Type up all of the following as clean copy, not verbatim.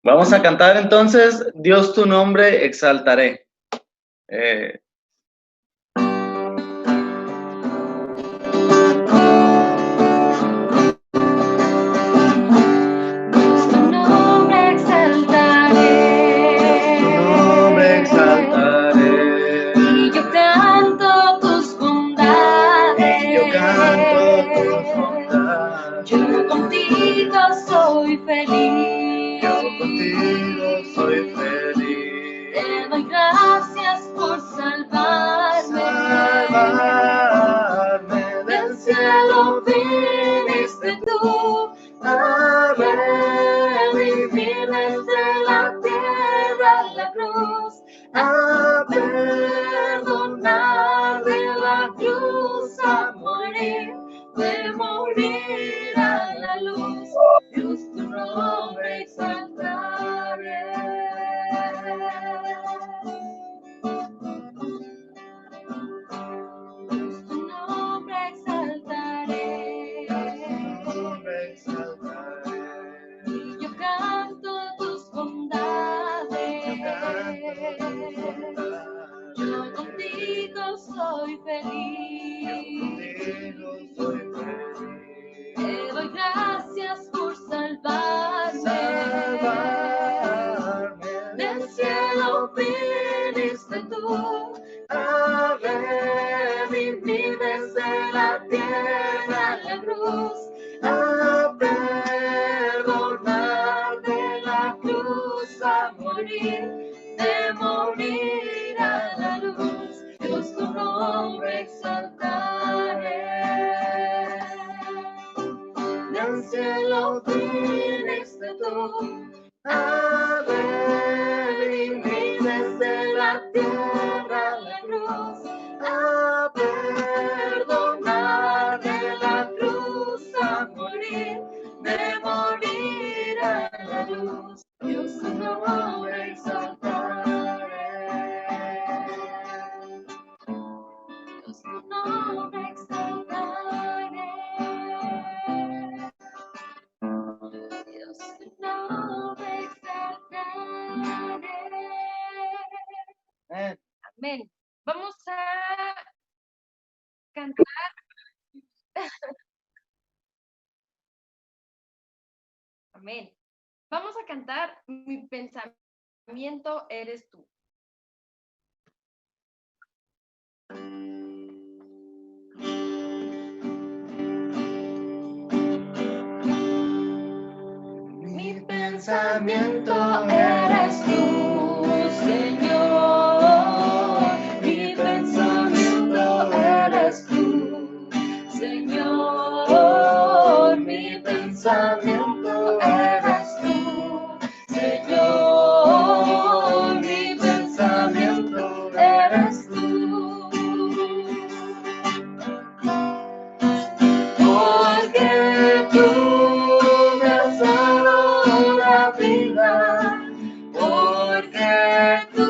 Vamos a cantar entonces, Dios tu nombre exaltaré. Soy feliz. Yo contigo soy feliz. Te doy gracias por salvarme. Del cielo viniste tú a redimirme de la tierra a la cruz, a perdonar de la cruz, a morir, de morir a la luz. Dios, tu nombre exaltaré. Dios, tu nombre exaltaré. Y yo canto tus bondades. Yo contigo soy feliz. Te doy gracias por salvarme. Del cielo viniste tú a redimir desde la tierra a la cruz, a perdonar de la cruz, a morir, de morir a la luz. Dios, tu nombre exaltaré. Del cielo viniste tú a redimir desde la tierra a la cruz, a perdonar de la cruz, a morir, de morir a la luz. Dios, tu nombre exaltaré. Dios, tu nombre exaltaré. Dios, tu nombre exaltaré. Amén. Vamos a cantar. Amén. Vamos a cantar Mi pensamiento eres tú. Mi pensamiento eres tú, Señor. Mi pensamiento eres tú, Señor. Mi pensamiento eres tú, Señor. Mi pensamiento eres tú. Porque tú me has dado la vida, porque tú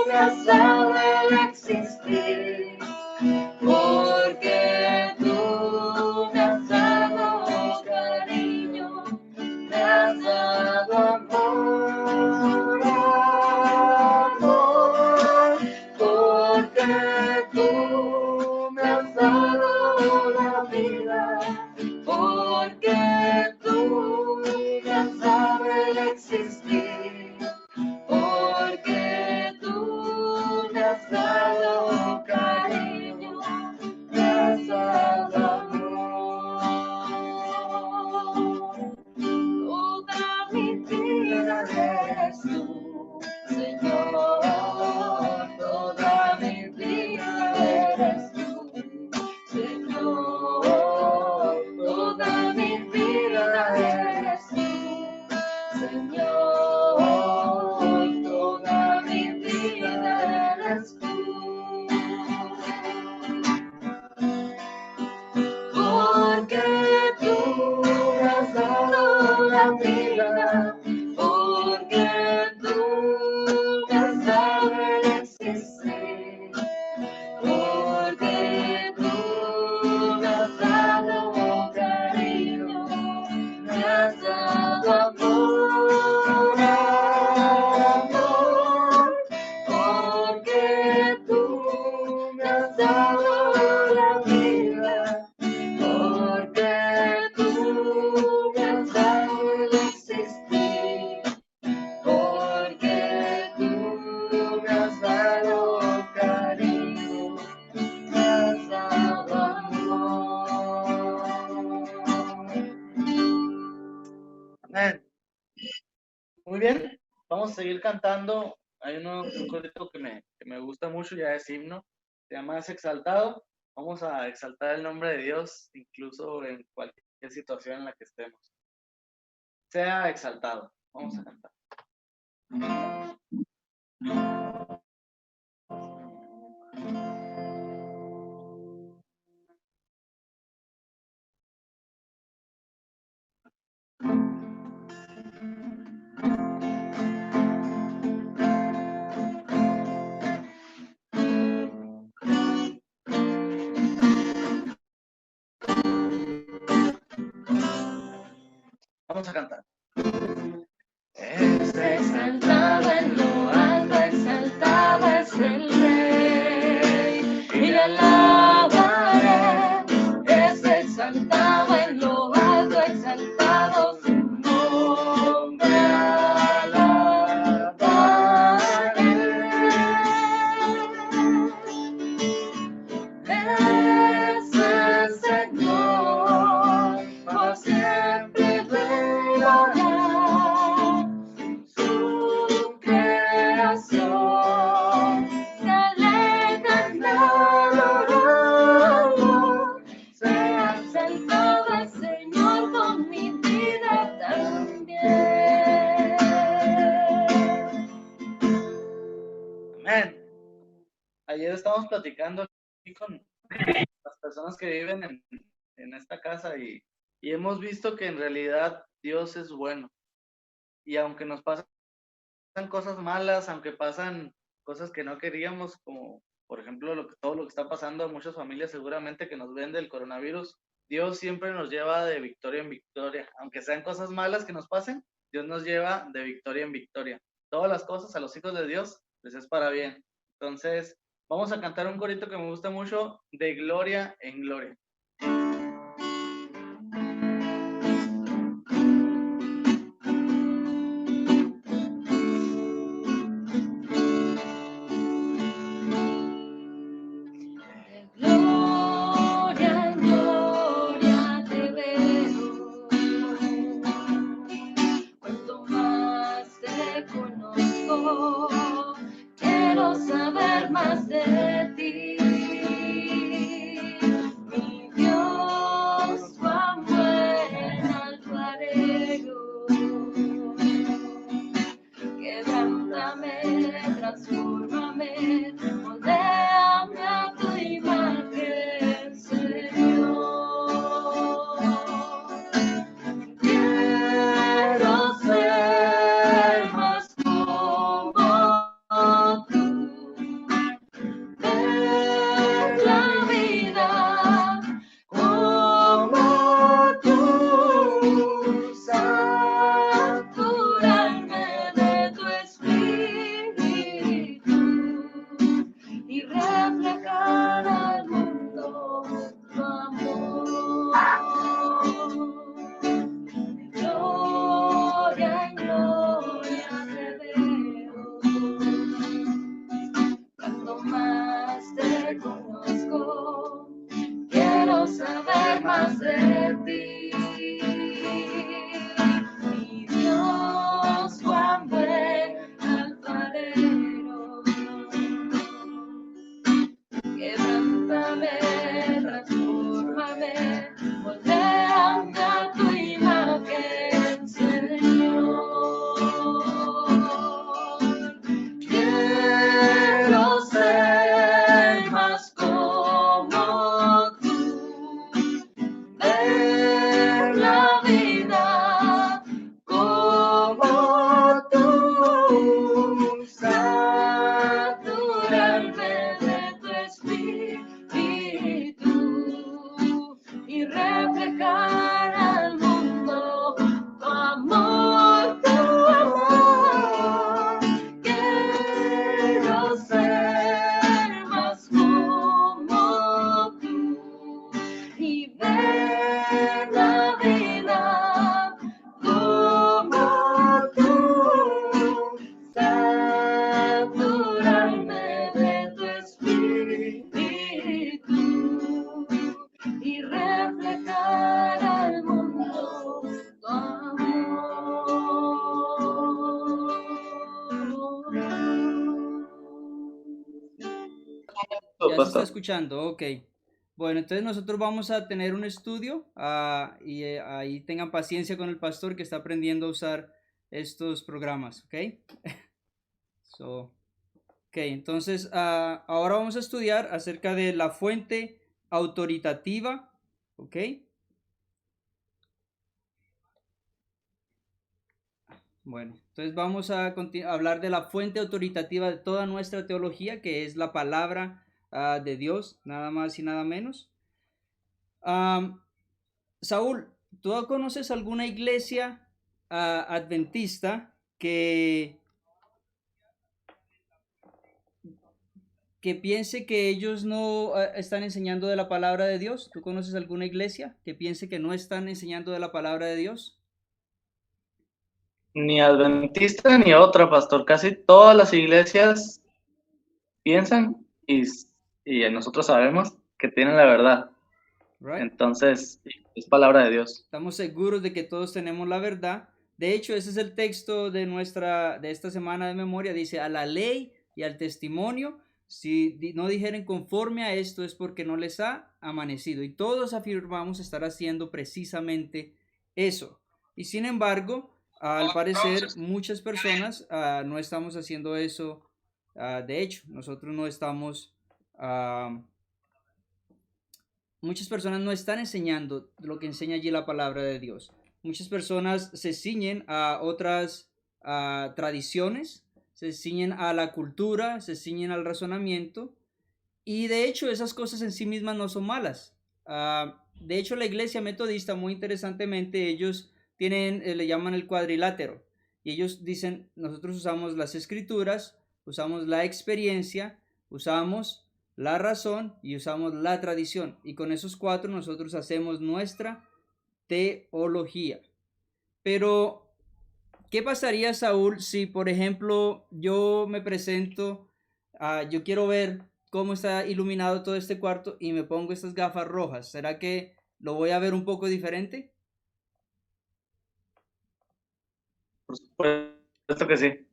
me has dado el existir, porque tú me has dado cariño, me has dado amor, amor, porque tú me has dado la vida, porque tú me has dado el existir, porque tú me has dado cariño, me has dado amor. Toda mi vida eres tú, Señor. Toda mi vida eres tú, Señor. Toda mi vida eres tú, Señor. Toda mi vida eres tú. Porque tú me has dado la vida, porque tú me has dado el existir, porque tú me has dado cariño, me has dado amor, Muy bien, vamos a seguir cantando. Hay un corito que me gusta mucho, ya es himno, se llama Es Exaltado. Vamos a exaltar el nombre de Dios, incluso en cualquier situación en la que estemos. Sea exaltado. Vamos a cantar. Vamos a cantar. Es exaltado en lo alto, exaltado es el Rey, y le alabaré. Es exaltado en lo alto, exaltado su nombre alabaré. Es el Señor, por siempre reinará. Su creación se alegra adorarlo. Sea exaltado el Señor con mi vida también. Amén. Ayer estábamos platicando aquí con las personas que viven en esta casa y hemos visto que en realidad Dios es bueno. Y aunque nos pasan cosas malas, aunque pasan cosas que no queríamos, como por ejemplo todo lo que está pasando a muchas familias seguramente que nos ven del coronavirus, Dios siempre nos lleva de victoria en victoria. Aunque sean cosas malas que nos pasen, Dios nos lleva de victoria en victoria. Todas las cosas a los hijos de Dios les es para bien. Entonces, vamos a cantar un corito que me gusta mucho, de gloria en gloria. Gloria en gloria te veo, cuanto más te conozco, quiero saber más de ti. Mi Dios escuchando, Ya se está pastor. escuchando, ok. Bueno, entonces nosotros vamos a tener un estudio y ahí tengan paciencia con el pastor que está aprendiendo a usar estos programas, ¿ok? So, ok, entonces ahora vamos a estudiar acerca de la fuente autoritativa, ¿ok? Bueno, entonces vamos a hablar de la fuente autoritativa de toda nuestra teología, que es la palabra de Dios, nada más y nada menos. Saúl, ¿tú conoces alguna iglesia adventista que piense que ellos no están enseñando de la palabra de Dios? ¿Tú conoces alguna iglesia que piense que no están enseñando de la palabra de Dios? Ni adventista ni otra, pastor. Casi todas las iglesias piensan y nosotros sabemos que tienen la verdad. Right? Entonces, es palabra de Dios. Estamos seguros de que todos tenemos la verdad. De hecho, ese es el texto de esta semana de memoria. Dice, a la ley y al testimonio, si no dijeren conforme a esto es porque no les ha amanecido. Y todos afirmamos estar haciendo precisamente eso. Y sin embargo, al parecer, muchas personas no estamos haciendo eso. De hecho, nosotros no estamos... muchas personas no están enseñando lo que enseña allí la palabra de Dios. Muchas personas se ciñen a otras tradiciones, se ciñen a la cultura, se ciñen al razonamiento, y de hecho esas cosas en sí mismas no son malas. De hecho, la iglesia metodista, muy interesantemente, ellos le llaman el cuadrilátero, y ellos dicen, nosotros usamos las escrituras, usamos la experiencia, usamos la razón y usamos la tradición, y con esos cuatro nosotros hacemos nuestra teología. Pero, ¿qué pasaría, Saúl, si por ejemplo yo me presento, yo quiero ver cómo está iluminado todo este cuarto y me pongo estas gafas rojas? ¿Será que lo voy a ver un poco diferente? Por supuesto que sí.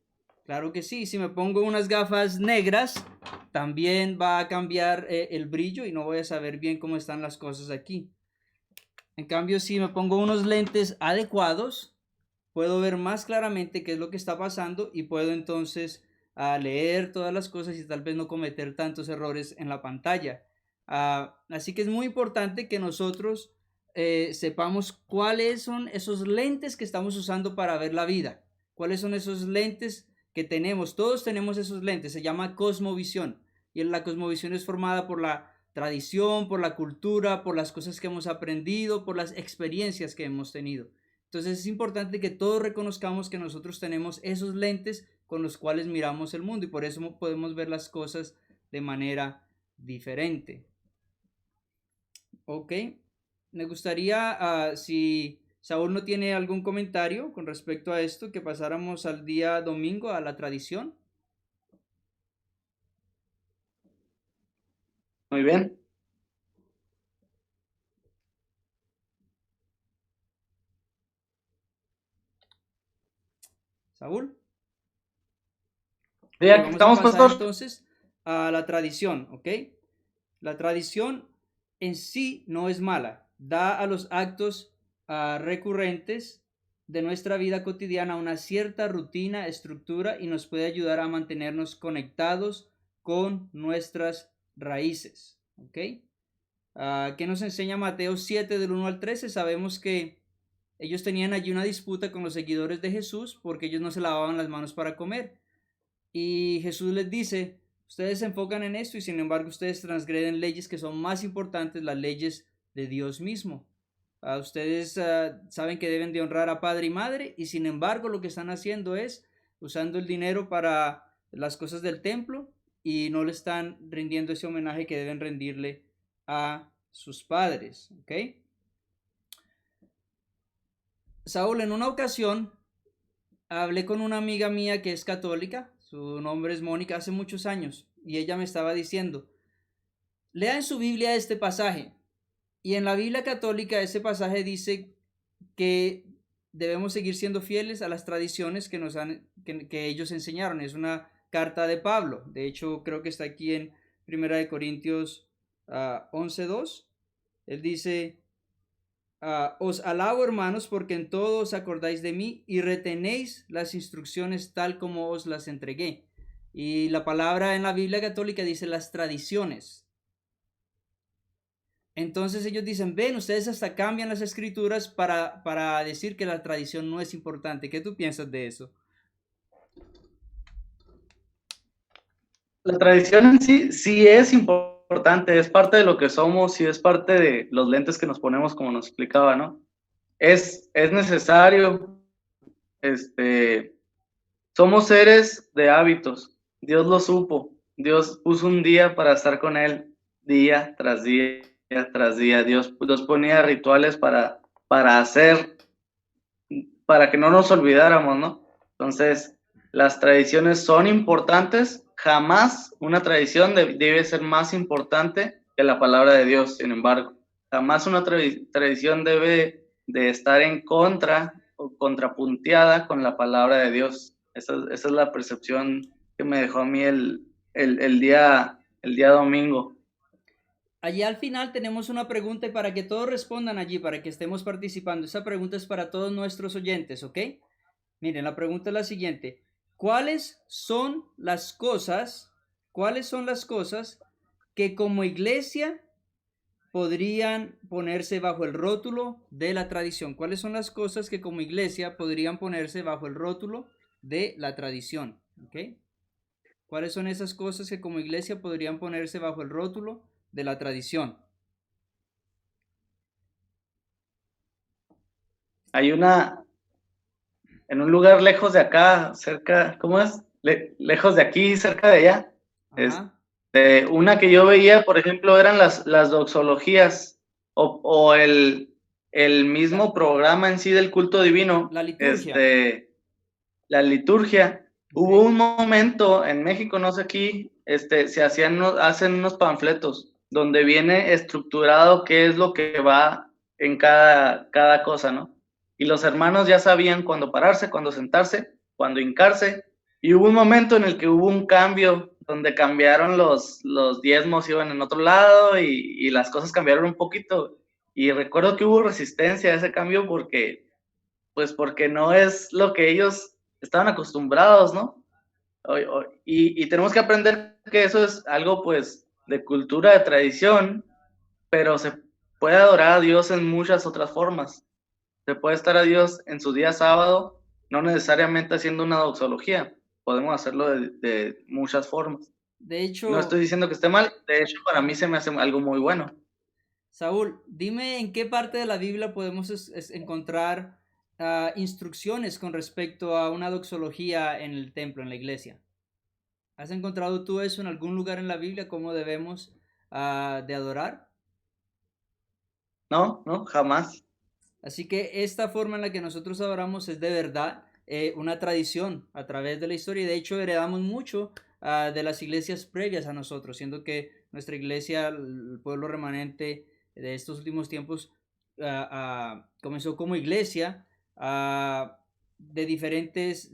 Claro que sí, si me pongo unas gafas negras, también va a cambiar el brillo y no voy a saber bien cómo están las cosas aquí. En cambio, si me pongo unos lentes adecuados, puedo ver más claramente qué es lo que está pasando y puedo entonces leer todas las cosas y tal vez no cometer tantos errores en la pantalla. Así que es muy importante que nosotros sepamos cuáles son esos lentes que estamos usando para ver la vida, cuáles son esos lentes que tenemos. Todos tenemos esos lentes, se llama cosmovisión, y la cosmovisión es formada por la tradición, por la cultura, por las cosas que hemos aprendido, por las experiencias que hemos tenido. Entonces es importante que todos reconozcamos que nosotros tenemos esos lentes con los cuales miramos el mundo y por eso podemos ver las cosas de manera diferente. Ok, me gustaría, si Saúl no tiene algún comentario con respecto a esto, que pasáramos al día domingo, a la tradición. Muy bien. Saúl. Sí, Ok, aquí vamos a estamos, pasar pastor. entonces a la tradición, ¿ok? La tradición en sí no es mala, da a los actos recurrentes de nuestra vida cotidiana una cierta rutina, estructura y nos puede ayudar a mantenernos conectados con nuestras raíces, ¿ok? ¿Qué nos enseña Mateo 7 del 1 al 13? Sabemos que ellos tenían allí una disputa con los seguidores de Jesús porque ellos no se lavaban las manos para comer. Y Jesús les dice, ustedes se enfocan en esto y sin embargo ustedes transgreden leyes que son más importantes, las leyes de Dios mismo. Ustedes saben que deben de honrar a padre y madre y sin embargo lo que están haciendo es usando el dinero para las cosas del templo y no le están rindiendo ese homenaje que deben rendirle a sus padres. ¿Ok? Saúl, en una ocasión hablé con una amiga mía que es católica, su nombre es Mónica, hace muchos años, y ella me estaba diciendo, lea en su Biblia este pasaje, y en la Biblia católica ese pasaje dice que debemos seguir siendo fieles a las tradiciones que ellos enseñaron, es una carta de Pablo, de hecho creo que está aquí en Primera de Corintios 11:2. Él dice, os alabo, hermanos, porque en todo os acordáis de mí y retenéis las instrucciones tal como os las entregué. Y la palabra en la Biblia católica dice las tradiciones. Entonces ellos dicen, ven, ustedes hasta cambian las escrituras para decir que la tradición no es importante. ¿Qué tú piensas de eso? La tradición en sí, sí es importante, es parte de lo que somos y es parte de los lentes que nos ponemos, como nos explicaba, ¿no? Es necesario, somos seres de hábitos, Dios lo supo, Dios puso un día para estar con Él, día tras día tras día, Dios ponía rituales para hacer, para que no nos olvidáramos, ¿no? Entonces, las tradiciones son importantes, jamás una tradición debe ser más importante que la palabra de Dios, sin embargo, jamás una tradición debe de estar en contra o contrapunteada con la palabra de Dios. Esa es la percepción que me dejó a mí el día domingo. Allí al final tenemos una pregunta y para que todos respondan allí, para que estemos participando. Esa pregunta es para todos nuestros oyentes, ¿ok? Miren, la pregunta es la siguiente. ¿Cuáles son las cosas que como iglesia podrían ponerse bajo el rótulo de la tradición? ¿Cuáles son las cosas que como iglesia podrían ponerse bajo el rótulo de la tradición? ¿Ok? ¿Cuáles son esas cosas que como iglesia podrían ponerse bajo el rótulo de la tradición? Hay una, en un lugar lejos de acá, cerca, ¿cómo es? Lejos de aquí, cerca de allá. Ajá. Una que yo veía, por ejemplo, eran las doxologías o el mismo programa en sí del culto divino. La liturgia. La liturgia. Ok. Hubo un momento en México, no sé aquí, hacen unos panfletos donde viene estructurado qué es lo que va en cada cosa, ¿no? Y los hermanos ya sabían cuándo pararse, cuándo sentarse, cuándo hincarse. Y hubo un momento en el que hubo un cambio, donde cambiaron los diezmos, iban en otro lado y las cosas cambiaron un poquito. Y recuerdo que hubo resistencia a ese cambio porque no es lo que ellos estaban acostumbrados, ¿no? Y tenemos que aprender que eso es algo, pues, de cultura, de tradición, pero se puede adorar a Dios en muchas otras formas. Se puede estar a Dios en su día sábado, no necesariamente haciendo una doxología. Podemos hacerlo de muchas formas. De hecho, No estoy diciendo que esté mal, de hecho, para mí se me hace algo muy bueno. Saúl, dime en qué parte de la Biblia podemos encontrar instrucciones con respecto a una doxología en el templo, en la iglesia. ¿Has encontrado tú eso en algún lugar en la Biblia, cómo debemos de adorar? No, jamás. Así que esta forma en la que nosotros adoramos es de verdad una tradición a través de la historia y de hecho heredamos mucho de las iglesias previas a nosotros, siendo que nuestra iglesia, el pueblo remanente de estos últimos tiempos, comenzó como iglesia de diferentes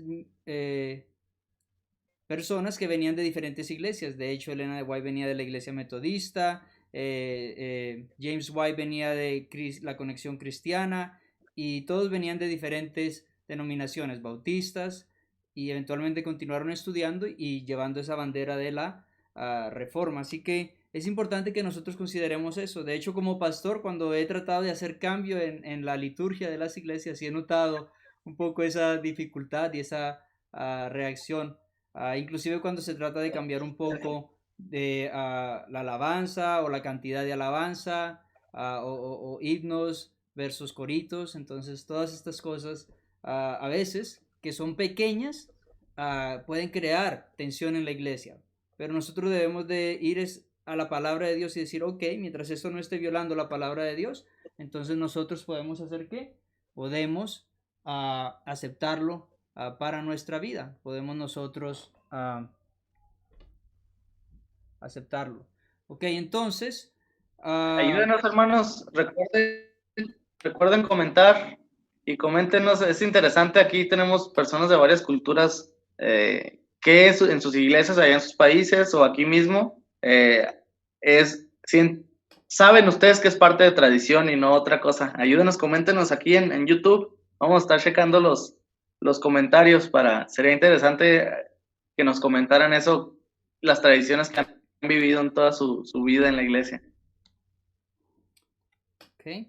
personas que venían de diferentes iglesias. De hecho, Elena de White venía de la iglesia metodista, James White venía de la Conexión Cristiana y todos venían de diferentes denominaciones bautistas y eventualmente continuaron estudiando y llevando esa bandera de la reforma. Así que es importante que nosotros consideremos eso. De hecho, como pastor, cuando he tratado de hacer cambio en la liturgia de las iglesias, sí he notado un poco esa dificultad y esa reacción. Inclusive cuando se trata de cambiar un poco de la alabanza o la cantidad de alabanza o himnos versus coritos. Entonces todas estas cosas a veces que son pequeñas pueden crear tensión en la iglesia. Pero nosotros debemos de ir a la palabra de Dios y decir, ok, mientras esto no esté violando la palabra de Dios, entonces nosotros podemos hacer ¿qué? Podemos aceptarlo para nuestra vida. Podemos nosotros aceptarlo. Ok, entonces... Ayúdenos, hermanos. Recuerden comentar y coméntenos. Es interesante, aquí tenemos personas de varias culturas que en sus iglesias, allá en sus países o aquí mismo, eh, saben ustedes que es parte de tradición y no otra cosa. Ayúdenos, coméntenos aquí en YouTube. Vamos a estar checando los comentarios sería interesante que nos comentaran eso, las tradiciones que han vivido en toda su vida en la iglesia. ¿Ok?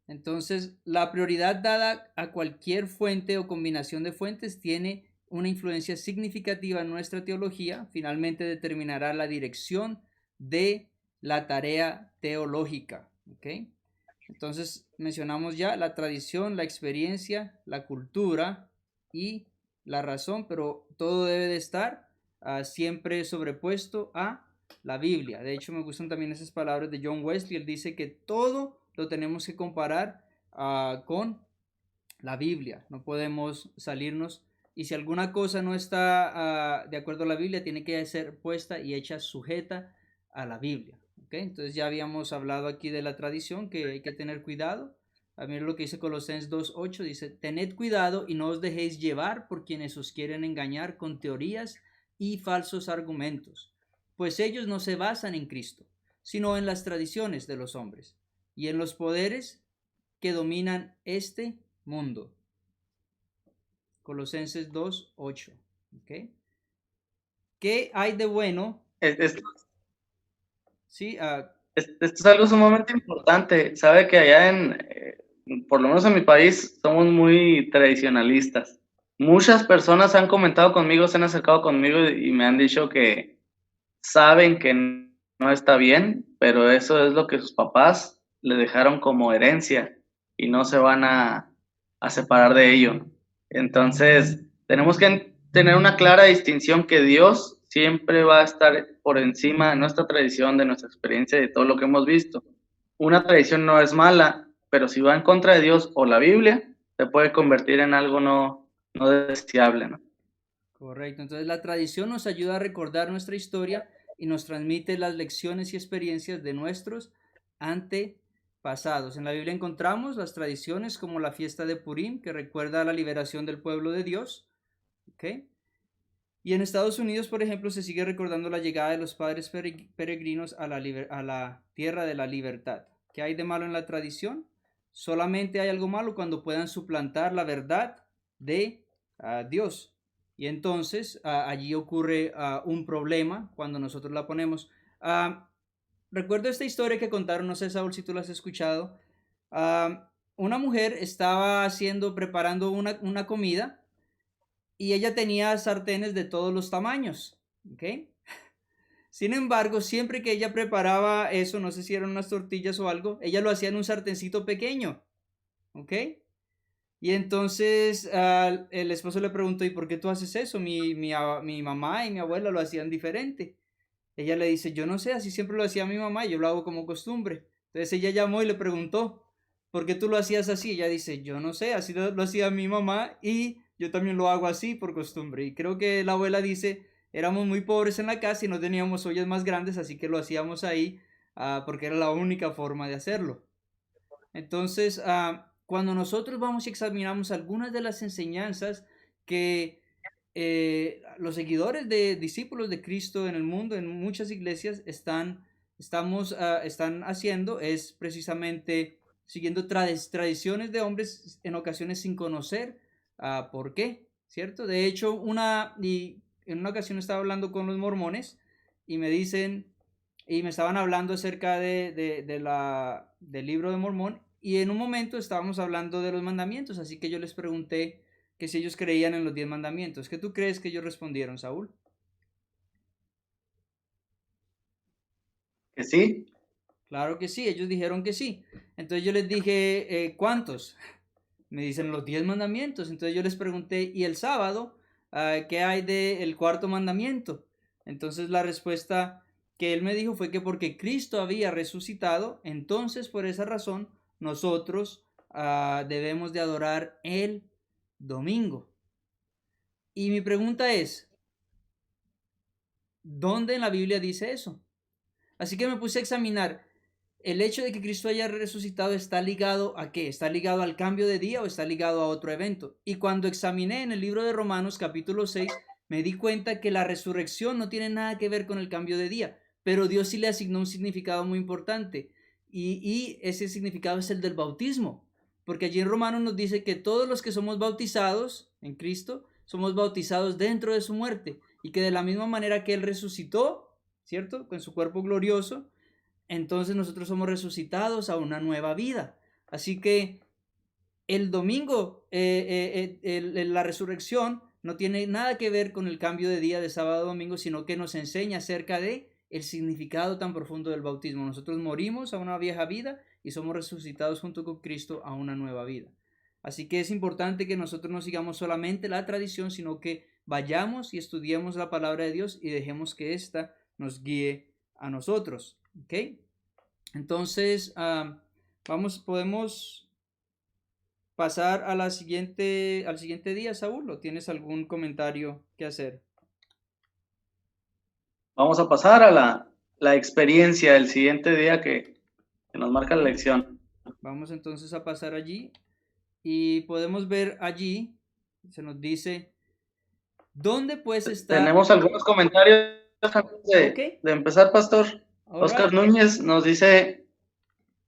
Entonces, la prioridad dada a cualquier fuente o combinación de fuentes tiene una influencia significativa en nuestra teología. Finalmente determinará la dirección de la tarea teológica. ¿Ok? Entonces, mencionamos ya la tradición, la experiencia, la cultura y la razón, pero todo debe de estar siempre sobrepuesto a la Biblia. De hecho, me gustan también esas palabras de John Wesley. Él dice que todo lo tenemos que comparar con la Biblia. No podemos salirnos. Y si alguna cosa no está de acuerdo a la Biblia, tiene que ser puesta y hecha sujeta a la Biblia. ¿Okay? Entonces ya habíamos hablado aquí de la tradición, que hay que tener cuidado. A mí lo que dice Colosenses 2:8, dice, tened cuidado y no os dejéis llevar por quienes os quieren engañar con teorías y falsos argumentos, pues ellos no se basan en Cristo, sino en las tradiciones de los hombres y en los poderes que dominan este mundo. Colosenses 2:8. ¿Okay? ¿Qué hay de bueno? Sí, Esto es algo sumamente importante. Sabe que allá por lo menos en mi país, somos muy tradicionalistas. Muchas personas han comentado conmigo, se han acercado conmigo y me han dicho que saben que no está bien, pero eso es lo que sus papás le dejaron como herencia y no se van a separar de ello. Entonces, tenemos que tener una clara distinción que Dios siempre va a estar por encima de nuestra tradición, de nuestra experiencia, de todo lo que hemos visto. Una tradición no es mala, pero si va en contra de Dios o la Biblia, se puede convertir en algo no deseable, ¿no? Correcto. Entonces la tradición nos ayuda a recordar nuestra historia y nos transmite las lecciones y experiencias de nuestros antepasados. En la Biblia encontramos las tradiciones como la fiesta de Purim, que recuerda la liberación del pueblo de Dios. ¿Okay? Y en Estados Unidos, por ejemplo, se sigue recordando la llegada de los padres peregrinos a la tierra de la libertad. ¿Qué hay de malo en la tradición? Solamente hay algo malo cuando puedan suplantar la verdad de Dios. Y entonces allí ocurre un problema cuando nosotros la ponemos. Recuerdo esta historia que contaron, no sé, Saúl, si tú la has escuchado. Una mujer estaba preparando una comida y ella tenía sartenes de todos los tamaños. ¿Ok? Sin embargo, siempre que ella preparaba eso, no sé si eran unas tortillas o algo, ella lo hacía en un sartencito pequeño. ¿Ok? Y entonces el esposo le preguntó, ¿y por qué tú haces eso? Mi mamá y mi abuela lo hacían diferente. Ella le dice, yo no sé, así siempre lo hacía mi mamá, yo lo hago como costumbre. Entonces ella llamó y le preguntó, ¿por qué tú lo hacías así? Ella dice, yo no sé, así lo hacía mi mamá y yo también lo hago así por costumbre. Y creo que la abuela dice, éramos muy pobres en la casa y no teníamos ollas más grandes, así que lo hacíamos ahí porque era la única forma de hacerlo. Entonces, cuando nosotros vamos y examinamos algunas de las enseñanzas que los seguidores de discípulos de Cristo en el mundo, en muchas iglesias, están haciendo, es precisamente siguiendo tradiciones de hombres en ocasiones sin conocer por qué, ¿cierto? De hecho, en una ocasión estaba hablando con los mormones y me dicen, y me estaban hablando acerca del libro de Mormón, y en un momento estábamos hablando de los mandamientos, así que yo les pregunté que si ellos creían en los 10 mandamientos. ¿Qué tú crees que ellos respondieron, Saúl? Que sí. Claro que sí, ellos dijeron que sí. Entonces yo les dije, ¿cuántos? Me dicen los 10 mandamientos. Entonces yo les pregunté, ¿y el sábado? ¿Qué hay del cuarto mandamiento? Entonces la respuesta que él me dijo fue que porque Cristo había resucitado, entonces por esa razón nosotros debemos de adorar el domingo. Y mi pregunta es, ¿dónde en la Biblia dice eso? Así que me puse a examinar. ¿El hecho de que Cristo haya resucitado está ligado a qué? ¿Está ligado al cambio de día o está ligado a otro evento? Y cuando examiné en el libro de Romanos capítulo 6, me di cuenta que la resurrección no tiene nada que ver con el cambio de día, pero Dios sí le asignó un significado muy importante y ese significado es el del bautismo, porque allí en Romanos nos dice que todos los que somos bautizados en Cristo somos bautizados dentro de su muerte y que de la misma manera que Él resucitó, ¿cierto? Con su cuerpo glorioso, entonces nosotros somos resucitados a una nueva vida. Así que el domingo, la resurrección no tiene nada que ver con el cambio de día de sábado a domingo, sino que nos enseña acerca de el significado tan profundo del bautismo. Nosotros morimos a una vieja vida y somos resucitados junto con Cristo a una nueva vida. Así que es importante que nosotros no sigamos solamente la tradición, sino que vayamos y estudiemos la palabra de Dios y dejemos que ésta nos guíe a nosotros. ¿Ok? Entonces, podemos pasar a al siguiente día, Saúl, ¿o tienes algún comentario que hacer? Vamos a pasar a la experiencia del siguiente día que nos marca la lección. Vamos entonces a pasar allí y podemos ver allí, se nos dice, ¿dónde pues está? Tenemos algunos comentarios antes de empezar, Pastor. Oscar Núñez nos dice,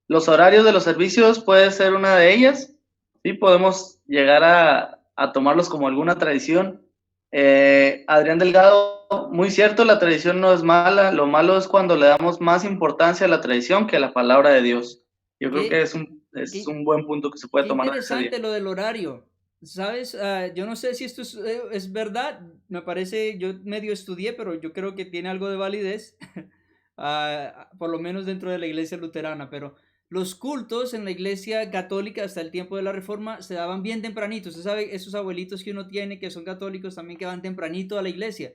los horarios de los servicios puede ser una de ellas. Sí, podemos llegar a tomarlos como alguna tradición. Adrián Delgado, muy cierto, la tradición no es mala, lo malo es cuando le damos más importancia a la tradición que a la palabra de Dios. Yo creo que es un buen punto que se puede tomar. Interesante lo del horario, ¿sabes? Yo no sé si esto es verdad, me parece, yo medio estudié, pero yo creo que tiene algo de validez, por lo menos dentro de la iglesia luterana, pero los cultos en la iglesia católica hasta el tiempo de la Reforma se daban bien tempranito. Usted sabe, esos abuelitos que uno tiene que son católicos también que van tempranito a la iglesia,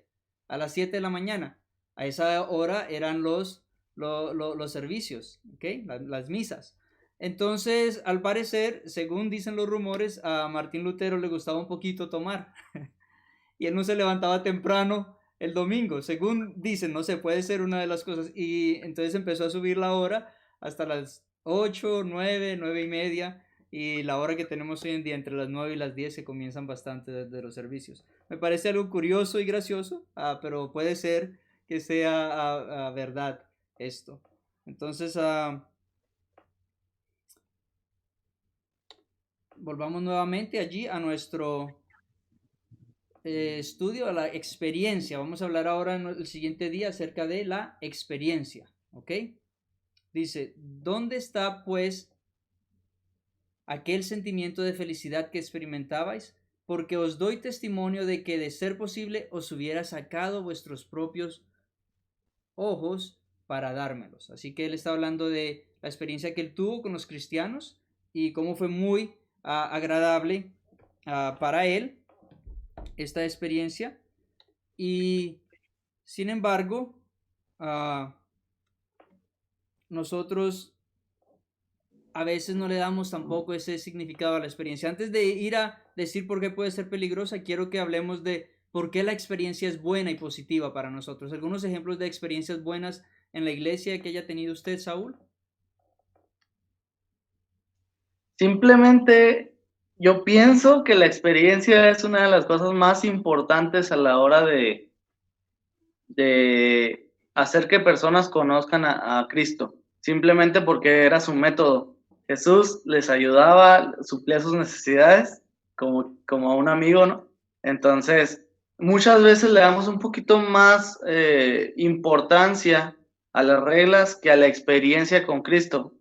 a las 7 de la mañana. A esa hora eran los servicios, ¿okay? Las misas. Entonces, al parecer, según dicen los rumores, a Martín Lutero le gustaba un poquito tomar y él no se levantaba temprano el domingo, según dicen, no sé, puede ser una de las cosas. Y entonces empezó a subir la hora hasta las 8, 9, 9 y media, y la hora que tenemos hoy en día, entre las 9 y las 10, se comienzan bastante desde los servicios. Me parece algo curioso y gracioso, pero puede ser que sea verdad esto. Entonces, volvamos nuevamente allí a nuestro estudio, a la experiencia. Vamos a hablar ahora en el siguiente día acerca de la experiencia, ¿ok? Dice, ¿dónde está pues aquel sentimiento de felicidad que experimentabais? Porque os doy testimonio de que de ser posible os hubiera sacado vuestros propios ojos para dármelos. Así que él está hablando de la experiencia que él tuvo con los cristianos y cómo fue muy agradable para él esta experiencia. Y sin embargo, nosotros a veces no le damos tampoco ese significado a la experiencia. Antes de ir a decir por qué puede ser peligrosa, quiero que hablemos de por qué la experiencia es buena y positiva para nosotros. ¿Algunos ejemplos de experiencias buenas en la iglesia que haya tenido usted, Saúl? Simplemente yo pienso que la experiencia es una de las cosas más importantes a la hora de hacer que personas conozcan a Cristo, simplemente porque era su método. Jesús les ayudaba, suplía sus necesidades como a un amigo, ¿no? Entonces, muchas veces le damos un poquito más importancia a las reglas que a la experiencia con Cristo.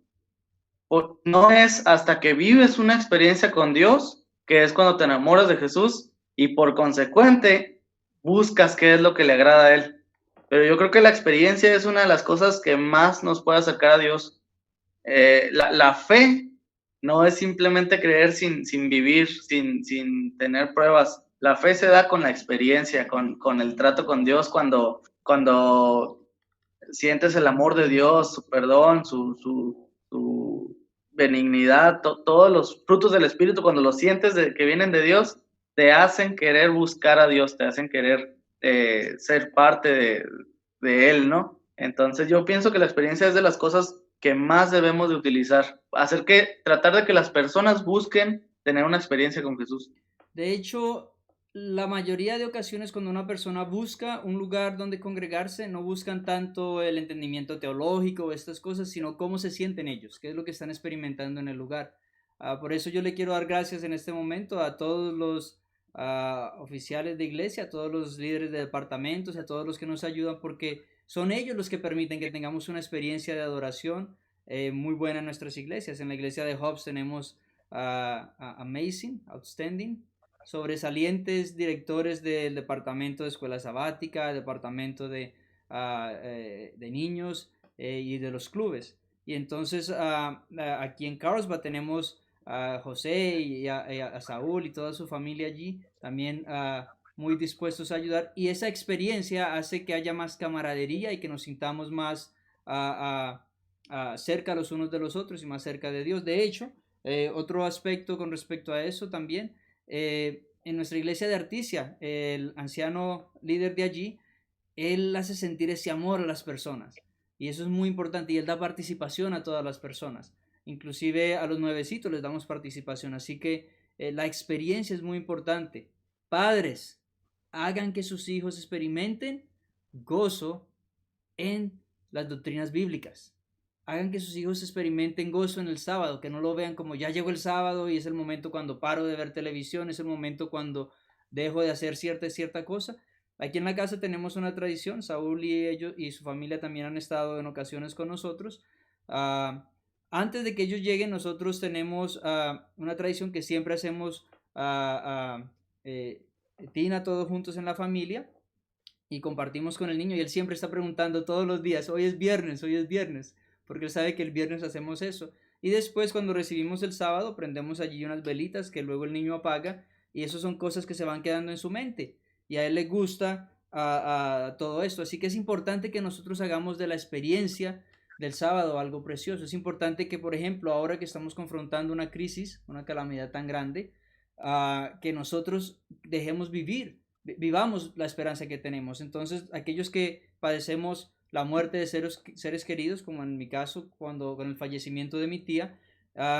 No es hasta que vives una experiencia con Dios que es cuando te enamoras de Jesús y por consecuente buscas qué es lo que le agrada a Él. Pero yo creo que la experiencia es una de las cosas que más nos puede acercar a Dios. La fe no es simplemente creer sin vivir, sin tener pruebas. La fe se da con la experiencia, con el trato con Dios, cuando sientes el amor de Dios, su perdón, su benignidad, todos los frutos del Espíritu, cuando los sientes que vienen de Dios, te hacen querer buscar a Dios, te hacen querer ser parte de Él, ¿no? Entonces yo pienso que la experiencia es de las cosas que más debemos de utilizar, tratar de que las personas busquen tener una experiencia con Jesús. De hecho, la mayoría de ocasiones cuando una persona busca un lugar donde congregarse, no buscan tanto el entendimiento teológico o estas cosas, sino cómo se sienten ellos, qué es lo que están experimentando en el lugar. Por eso yo le quiero dar gracias en este momento a todos los oficiales de iglesia, a todos los líderes de departamentos, a todos los que nos ayudan, porque son ellos los que permiten que tengamos una experiencia de adoración muy buena en nuestras iglesias. En la iglesia de Hobbs tenemos Amazing, Outstanding, sobresalientes directores del departamento de escuela sabática, departamento de niños y de los clubes. Y entonces aquí en Carlsbad tenemos a José y a Saúl y toda su familia allí, también muy dispuestos a ayudar. Y esa experiencia hace que haya más camaradería y que nos sintamos más cerca los unos de los otros y más cerca de Dios. De hecho, otro aspecto con respecto a eso también, en nuestra iglesia de Articia, el anciano líder de allí, él hace sentir ese amor a las personas y eso es muy importante y él da participación a todas las personas, inclusive a los nuevecitos les damos participación, así que la experiencia es muy importante. Padres, hagan que sus hijos experimenten gozo en las doctrinas bíblicas. Hagan que sus hijos experimenten gozo en el sábado, que no lo vean como ya llegó el sábado y es el momento cuando paro de ver televisión, es el momento cuando dejo de hacer cierta cosa. Aquí en la casa tenemos una tradición, Saúl y ellos y su familia también han estado en ocasiones con nosotros. Antes de que ellos lleguen, nosotros tenemos una tradición que siempre hacemos tina todos juntos en la familia y compartimos con el niño y él siempre está preguntando todos los días, hoy es viernes, porque él sabe que el viernes hacemos eso. Y después cuando recibimos el sábado prendemos allí unas velitas que luego el niño apaga y eso son cosas que se van quedando en su mente y a él le gusta todo esto. Así que es importante que nosotros hagamos de la experiencia del sábado algo precioso. Es importante que, por ejemplo, ahora que estamos confrontando una crisis, una calamidad tan grande, que nosotros dejemos vivamos la esperanza que tenemos. Entonces, aquellos que padecemos la muerte de seres queridos, como en mi caso, con el fallecimiento de mi tía,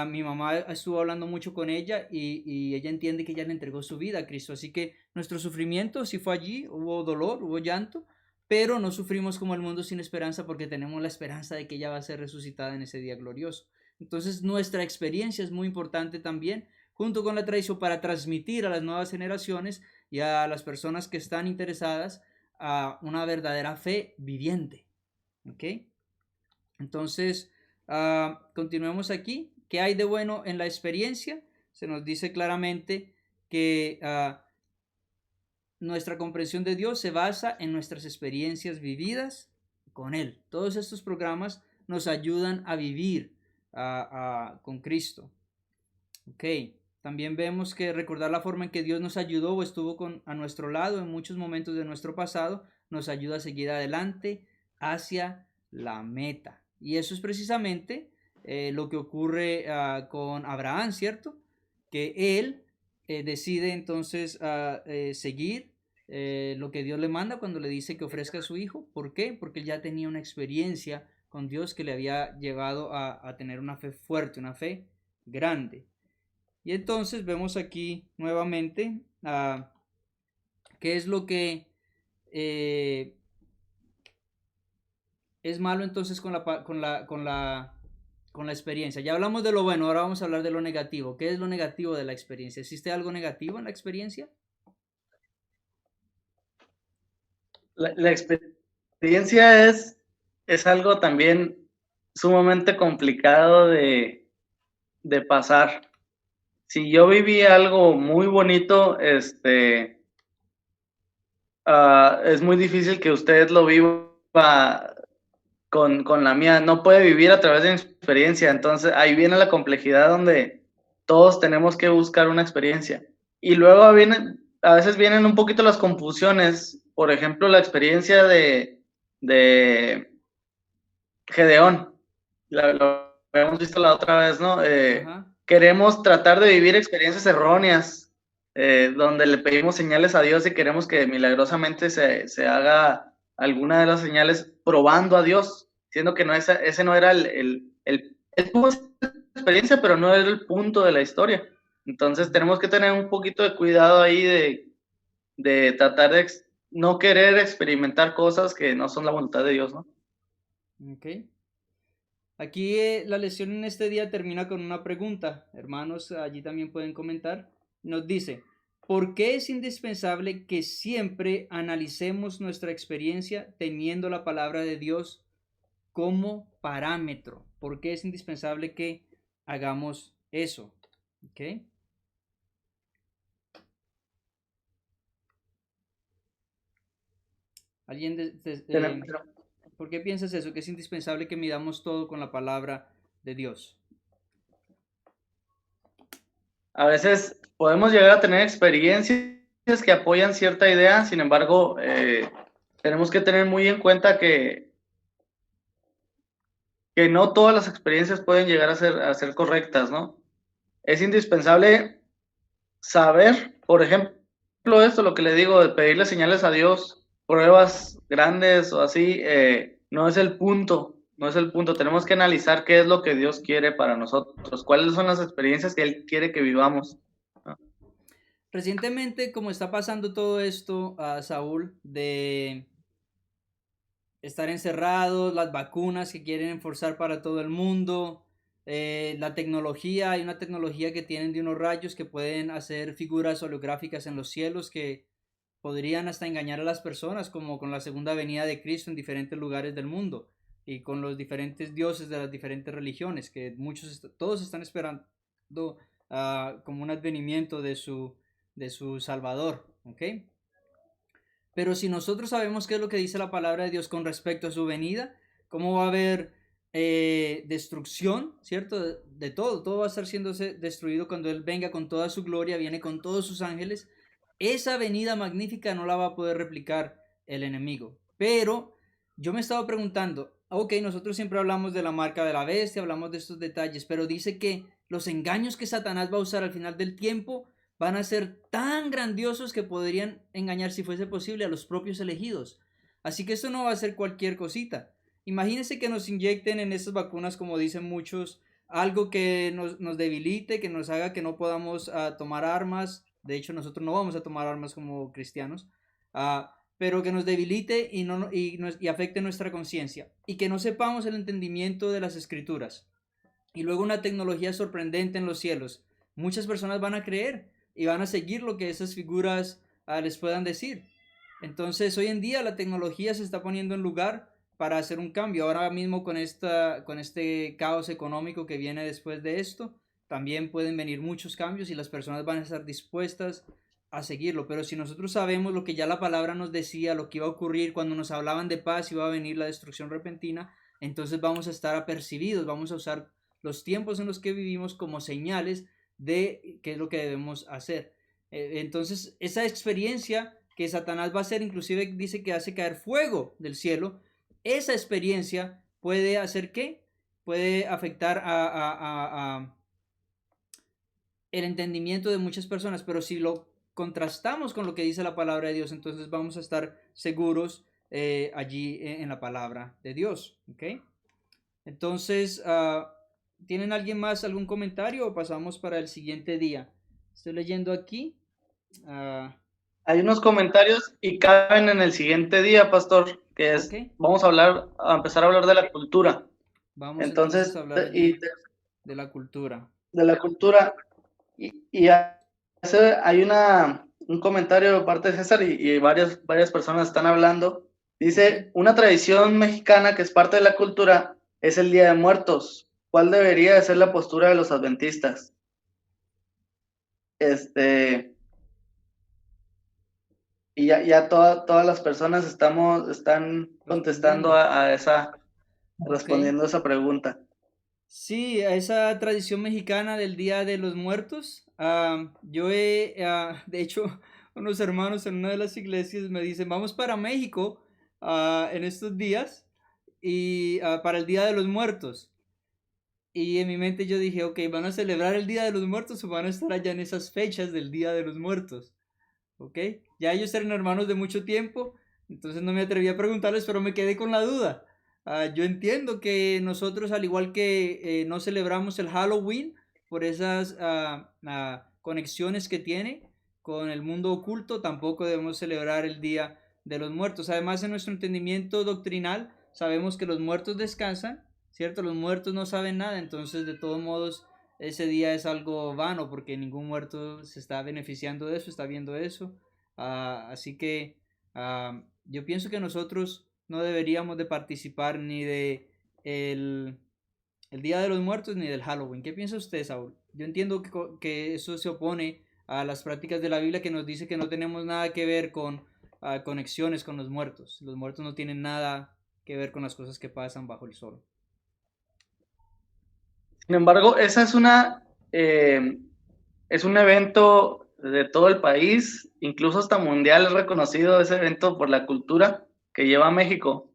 mi mamá estuvo hablando mucho con ella y ella entiende que ella le entregó su vida a Cristo. Así que nuestro sufrimiento sí fue allí, hubo dolor, hubo llanto, pero no sufrimos como el mundo sin esperanza porque tenemos la esperanza de que ella va a ser resucitada en ese día glorioso. Entonces, nuestra experiencia es muy importante también, junto con la tradición, para transmitir a las nuevas generaciones y a las personas que están interesadas a una verdadera fe viviente. ¿Ok? Entonces, continuemos aquí. ¿Qué hay de bueno en la experiencia? Se nos dice claramente que nuestra comprensión de Dios se basa en nuestras experiencias vividas con Él. Todos estos programas nos ayudan a vivir con Cristo. Ok. También vemos que recordar la forma en que Dios nos ayudó o estuvo a nuestro lado en muchos momentos de nuestro pasado nos ayuda a seguir adelante hacia la meta. Y eso es precisamente lo que ocurre con Abraham, ¿cierto? Que él decide entonces seguir lo que Dios le manda cuando le dice que ofrezca a su hijo. ¿Por qué? Porque él ya tenía una experiencia con Dios que le había llevado a tener una fe fuerte, una fe grande. Y entonces vemos aquí nuevamente qué es lo que es malo entonces con la experiencia. Ya hablamos de lo bueno, ahora vamos a hablar de lo negativo. ¿Qué es lo negativo de la experiencia? ¿Existe algo negativo en la experiencia? La experiencia es algo también sumamente complicado de pasar. Si yo viví algo muy bonito, es muy difícil que usted lo viva con la mía. No puede vivir a través de mi experiencia. Entonces ahí viene la complejidad donde todos tenemos que buscar una experiencia. Y luego a veces vienen un poquito las confusiones. Por ejemplo, la experiencia de Gedeón. Lo habíamos visto la otra vez, ¿no? Queremos tratar de vivir experiencias erróneas, donde le pedimos señales a Dios y queremos que milagrosamente se haga alguna de las señales probando a Dios, siendo que ese no era él tuvo esa experiencia, pero no era el punto de la historia. Entonces tenemos que tener un poquito de cuidado ahí de tratar de no querer experimentar cosas que no son la voluntad de Dios, ¿no? Ok. Aquí la lección en este día termina con una pregunta. Hermanos, allí también pueden comentar. Nos dice, ¿por qué es indispensable que siempre analicemos nuestra experiencia teniendo la palabra de Dios como parámetro? ¿Por qué es indispensable que hagamos eso? ¿Ok? ¿Alguien ¿por qué piensas eso? Que es indispensable que midamos todo con la palabra de Dios. A veces podemos llegar a tener experiencias que apoyan cierta idea, sin embargo, tenemos que tener muy en cuenta que no todas las experiencias pueden llegar a ser correctas, ¿no? Es indispensable saber, por ejemplo, esto, lo que le digo, de pedirle señales a Dios, pruebas grandes o así, no es el punto, no es el punto. Tenemos que analizar qué es lo que Dios quiere para nosotros, cuáles son las experiencias que Él quiere que vivamos, ¿no? Recientemente, como está pasando todo esto a Saúl, de estar encerrados, las vacunas que quieren enforzar para todo el mundo, la tecnología, hay una tecnología que tienen de unos rayos que pueden hacer figuras holográficas en los cielos que podrían hasta engañar a las personas, como con la segunda venida de Cristo en diferentes lugares del mundo y con los diferentes dioses de las diferentes religiones, que todos están esperando como un advenimiento de su Salvador, ¿ok? Pero si nosotros sabemos qué es lo que dice la palabra de Dios con respecto a su venida, cómo va a haber destrucción, ¿cierto? De todo, todo va a estar siendo destruido cuando Él venga con toda su gloria, viene con todos sus ángeles. Esa venida magnífica no la va a poder replicar el enemigo. Pero yo me he estado preguntando, ok, nosotros siempre hablamos de la marca de la bestia, hablamos de estos detalles, pero dice que los engaños que Satanás va a usar al final del tiempo van a ser tan grandiosos que podrían engañar, si fuese posible, a los propios elegidos. Así que esto no va a ser cualquier cosita. Imagínense que nos inyecten en estas vacunas, como dicen muchos, algo que nos debilite, que nos haga que no podamos tomar armas. De hecho, nosotros no vamos a tomar armas como cristianos, pero que nos debilite y afecte nuestra conciencia. Y que no sepamos el entendimiento de las escrituras. Y luego una tecnología sorprendente en los cielos. Muchas personas van a creer y van a seguir lo que esas figuras les puedan decir. Entonces, hoy en día la tecnología se está poniendo en lugar para hacer un cambio. Ahora mismo con este caos económico que viene después de esto, también pueden venir muchos cambios y las personas van a estar dispuestas a seguirlo. Pero si nosotros sabemos lo que ya la palabra nos decía, lo que iba a ocurrir cuando nos hablaban de paz, iba a venir la destrucción repentina, entonces vamos a estar apercibidos, vamos a usar los tiempos en los que vivimos como señales de qué es lo que debemos hacer. Entonces, esa experiencia que Satanás va a hacer, inclusive dice que hace caer fuego del cielo, esa experiencia puede hacer ¿qué? Puede afectar a el entendimiento de muchas personas, pero si lo contrastamos con lo que dice la palabra de Dios, entonces vamos a estar seguros allí en la palabra de Dios, ¿ok? Entonces, ¿tienen alguien más algún comentario o pasamos para el siguiente día? Estoy leyendo aquí. Hay unos comentarios y caben en el siguiente día, pastor, que es, Ok. vamos a empezar a hablar de la cultura. Vamos entonces Entonces, a hablar allí de la cultura. de la cultura, y hay un comentario de parte de César y varias personas están hablando. Dice, una tradición mexicana que es parte de la cultura es el Día de Muertos. ¿Cuál debería de ser la postura de los adventistas? Y ya todas las personas están contestando a esa, respondiendo a esa pregunta. Sí, a esa tradición mexicana del Día de los Muertos. De hecho, unos hermanos en una de las iglesias me dicen, vamos para México en estos días y para el Día de los Muertos. Y en mi mente yo dije, ok, ¿van a celebrar el Día de los Muertos o van a estar allá en esas fechas del Día de los Muertos? ¿Ok? Ya ellos eran hermanos de mucho tiempo, entonces no me atreví a preguntarles, pero me quedé con la duda. Yo entiendo que nosotros, al igual que no celebramos el Halloween por esas conexiones que tiene con el mundo oculto, tampoco debemos celebrar el Día de los Muertos. Además, en nuestro entendimiento doctrinal, sabemos que los muertos descansan, ¿cierto? Los muertos no saben nada, entonces de todos modos ese día es algo vano porque ningún muerto se está beneficiando de eso, está viendo eso. Así que yo pienso que nosotros no deberíamos de participar ni de el Día de los Muertos ni del Halloween. ¿Qué piensa usted, Saúl? Yo entiendo que eso se opone a las prácticas de la Biblia que nos dice que no tenemos nada que ver con conexiones con los muertos. Los muertos no tienen nada que ver con las cosas que pasan bajo el sol. Sin embargo, esa es un evento de todo el país, incluso hasta mundial es reconocido ese evento por la cultura que lleva a México.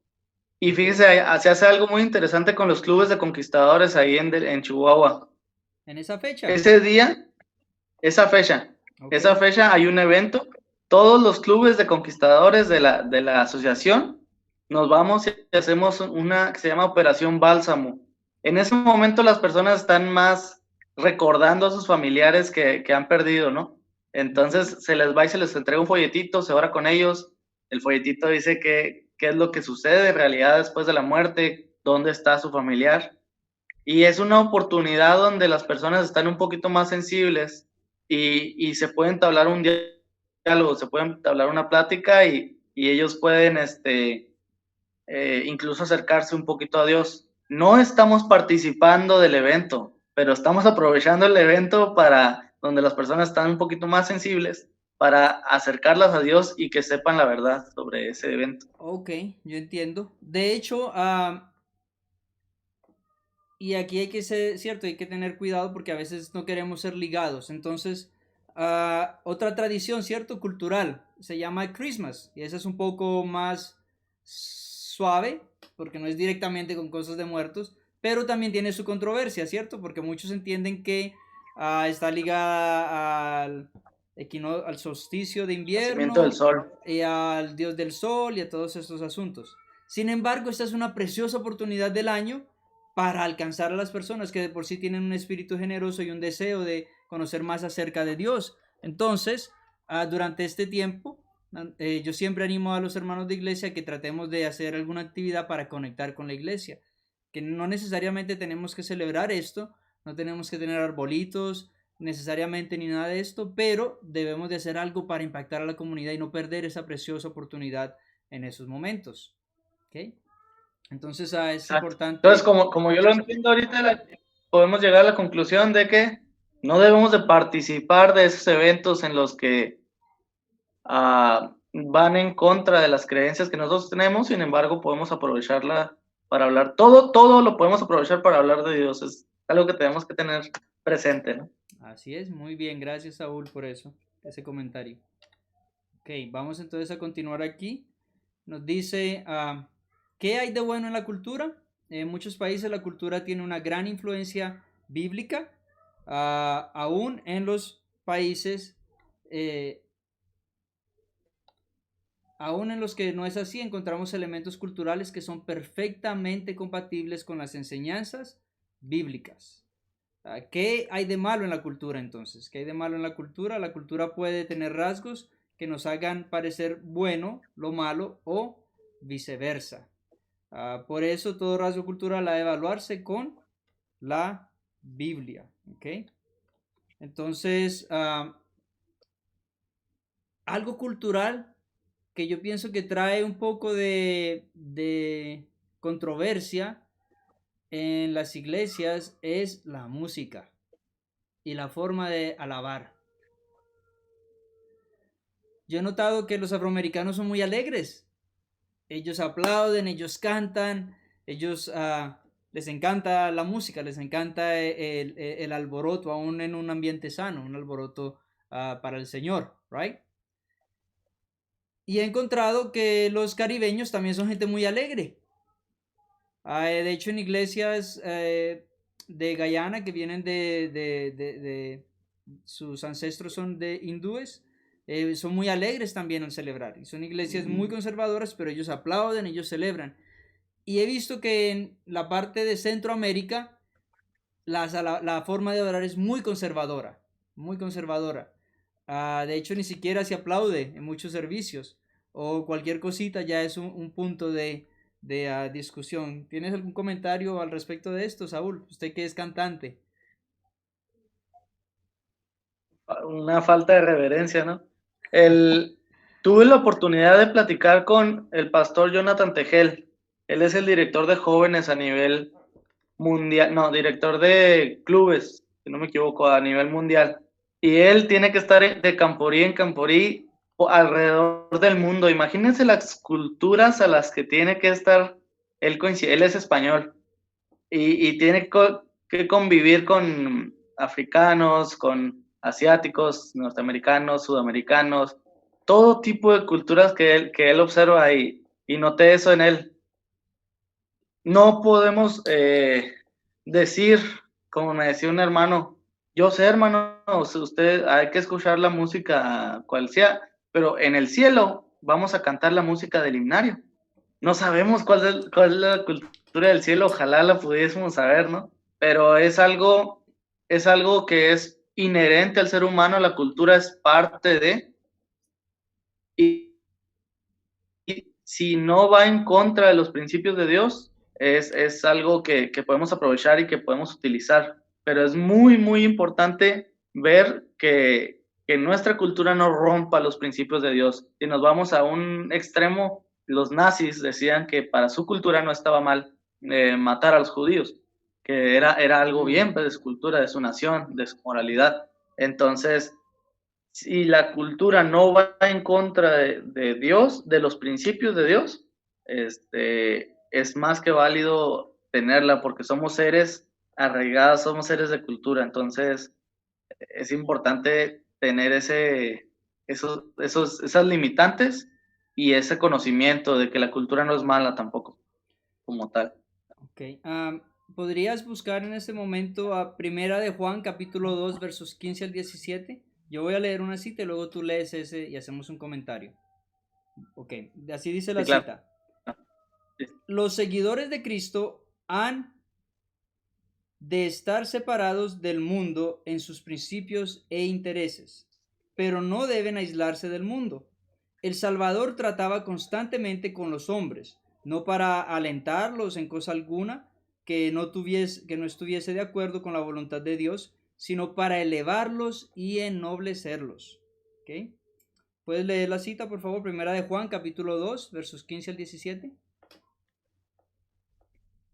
Y fíjese, se hace algo muy interesante con los clubes de conquistadores ahí en Chihuahua. ¿En esa fecha? Ese día, esa fecha hay un evento. Todos los clubes de conquistadores de la asociación nos vamos y hacemos una que se llama Operación Bálsamo. En ese momento las personas están más recordando a sus familiares que han perdido, ¿no? Entonces se les va y se les entrega un folletito, se ora con ellos. El folletito dice qué es lo que sucede en realidad después de la muerte, dónde está su familiar. Y es una oportunidad donde las personas están un poquito más sensibles y se pueden entablar un diálogo, se pueden entablar una plática y ellos pueden incluso acercarse un poquito a Dios. No estamos participando del evento, pero estamos aprovechando el evento para donde las personas están un poquito más sensibles para acercarlas a Dios y que sepan la verdad sobre ese evento. Ok, yo entiendo. De hecho, y aquí hay que ser, cierto, hay que tener cuidado porque a veces no queremos ser ligados. Entonces, otra tradición, cierto, cultural, se llama Christmas. Y esa es un poco más suave, porque no es directamente con cosas de muertos, pero también tiene su controversia, cierto, porque muchos entienden que está ligada al solsticio de Nacimiento del invierno sol. y al dios del sol y a todos estos asuntos. Sin embargo, esta es una preciosa oportunidad del año para alcanzar a las personas que de por sí tienen un espíritu generoso y un deseo de conocer más acerca de Dios. Entonces, durante este tiempo, yo siempre animo a los hermanos de iglesia que tratemos de hacer alguna actividad para conectar con la iglesia, que no necesariamente tenemos que celebrar esto, no tenemos que tener arbolitos necesariamente ni nada de esto, pero debemos de hacer algo para impactar a la comunidad y no perder esa preciosa oportunidad en esos momentos. ¿Okay? Entonces es Exacto. importante. Entonces, como yo lo entiendo ahorita, podemos llegar a la conclusión de que no debemos de participar de esos eventos en los que van en contra de las creencias que nosotros tenemos, sin embargo, podemos aprovecharla para hablar. Todo lo podemos aprovechar para hablar de Dios. Es algo que tenemos que tener presente, ¿no? Así es, muy bien, gracias Saúl por eso, ese comentario. Ok, vamos entonces a continuar aquí. Nos dice, ¿qué hay de bueno en la cultura? En muchos países la cultura tiene una gran influencia bíblica, aún en los países, aún en los que no es así, encontramos elementos culturales que son perfectamente compatibles con las enseñanzas bíblicas. ¿Qué hay de malo en la cultura entonces? ¿Qué hay de malo en la cultura? La cultura puede tener rasgos que nos hagan parecer bueno lo malo o viceversa. Por eso todo rasgo cultural ha de evaluarse con la Biblia. ¿Okay? Entonces, algo cultural que yo pienso que trae un poco de controversia en las iglesias es la música y la forma de alabar. Yo he notado que los afroamericanos son muy alegres. Ellos aplauden, ellos cantan, ellos les encanta la música, les encanta el alboroto, aún en un ambiente sano, un alboroto para el Señor, right? Y he encontrado que los caribeños también son gente muy alegre. De hecho, en iglesias de Guyana que vienen de sus ancestros son de hindúes, son muy alegres también al celebrar. Y son iglesias muy conservadoras, pero ellos aplauden, ellos celebran. Y he visto que en la parte de Centroamérica la forma de orar es muy conservadora, muy conservadora. De hecho, ni siquiera se aplaude en muchos servicios o cualquier cosita ya es un punto de discusión. ¿Tienes algún comentario al respecto de esto, Saúl? Usted que es cantante. Una falta de reverencia, ¿no? Tuve la oportunidad de platicar con el pastor Jonathan Tegel. Él es el director de jóvenes a nivel mundial, no, director de clubes, si no me equivoco, a nivel mundial. Y él tiene que estar de Camporí en Camporí alrededor del mundo. Imagínense las culturas a las que tiene que estar. Él es español y tiene que convivir con africanos, con asiáticos, norteamericanos, sudamericanos, todo tipo de culturas que él observa ahí. Y noté eso en él. No podemos decir, como me decía un hermano, yo sé, hermano, usted hay que escuchar la música cual sea, pero en el cielo vamos a cantar la música del himnario. No sabemos cuál es la cultura del cielo, ojalá la pudiésemos saber, ¿no? Pero es algo que es inherente al ser humano, la cultura es parte de, y si no va en contra de los principios de Dios, es algo que podemos aprovechar y que podemos utilizar. Pero es muy, muy importante ver que nuestra cultura no rompa los principios de Dios. Si nos vamos a un extremo, los nazis decían que para su cultura no estaba mal matar a los judíos, que era algo bien de su cultura, de su nación, de su moralidad. Entonces, si la cultura no va en contra de Dios, de los principios de Dios, es más que válido tenerla porque somos seres arraigados, somos seres de cultura. Entonces, es importante tener esas limitantes y ese conocimiento de que la cultura no es mala tampoco, como tal. Ok. ¿Podrías buscar en este momento a Primera de Juan, capítulo 2, versos 15 al 17? Yo voy a leer una cita y luego tú lees ese y hacemos un comentario. Ok, así dice la Sí, claro. cita. Sí. Los seguidores de Cristo han de estar separados del mundo en sus principios e intereses, pero no deben aislarse del mundo. El Salvador trataba constantemente con los hombres, no para alentarlos en cosa alguna que no estuviese de acuerdo con la voluntad de Dios, sino para elevarlos y ennoblecerlos. ¿Okay? ¿Puedes leer la cita, por favor? Primera de Juan, capítulo 2, versos 15 al 17.